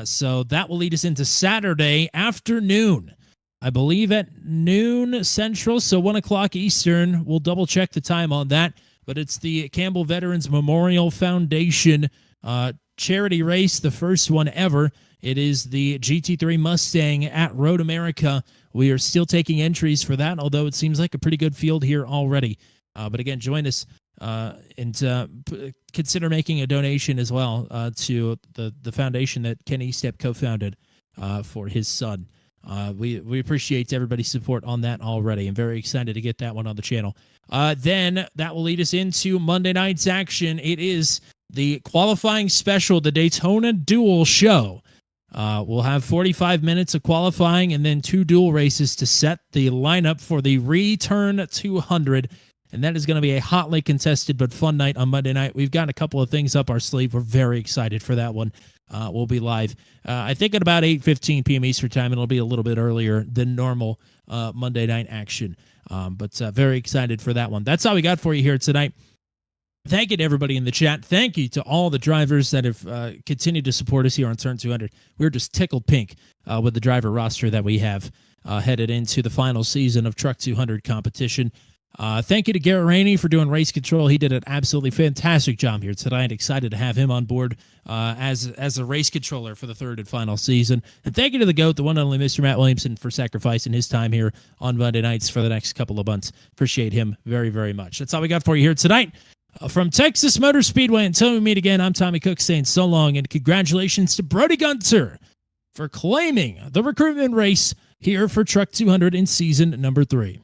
So that will lead us into Saturday afternoon. I believe at noon Central, so 1 o'clock Eastern. We'll double-check the time on that. But it's the Campbell Veterans Memorial Foundation charity race, the first one ever. It is the GT3 Mustang at Road America. We are still taking entries for that, although it seems like a pretty good field here already. But again, join us and consider making a donation as well to the foundation that Kenny Step co-founded for his son. We appreciate everybody's support on that already. I'm very excited to get that one on the channel. Then that will lead us into Monday night's action. It is the qualifying special, the Daytona Duel Show. We'll have 45 minutes of qualifying and then 2 duel races to set the lineup for the Return 200. And that is going to be a hotly contested but fun night on Monday night. We've got a couple of things up our sleeve. We're very excited for that one. We'll be live, I think, at about 8:15 p.m. Eastern Time. It'll be a little bit earlier than normal Monday night action. But very excited for that one. That's all we got for you here tonight. Thank you to everybody in the chat. Thank you to all the drivers that have continued to support us here on Turn 200. We're just tickled pink with the driver roster that we have headed into the final season of Truck 200 competition. Thank you to Garrett Rainey for doing race control. He did an absolutely fantastic job here tonight. Excited to have him on board as a race controller for the 3rd and final season. And thank you to the GOAT, the one and only Mr. Matt Williamson, for sacrificing his time here on Monday nights for the next couple of months. Appreciate him very, very much. That's all we got for you here tonight. From Texas Motor Speedway, until we meet again, I'm Tommy Cook saying so long, and congratulations to Brody Gunter for claiming the recruitment race here for Truck 200 in season number 3.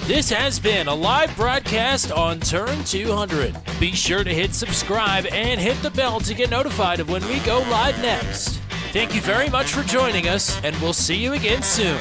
This has been a live broadcast on Turn 200. Be sure to hit subscribe and hit the bell to get notified of when we go live next. Thank you very much for joining us, and we'll see you again soon.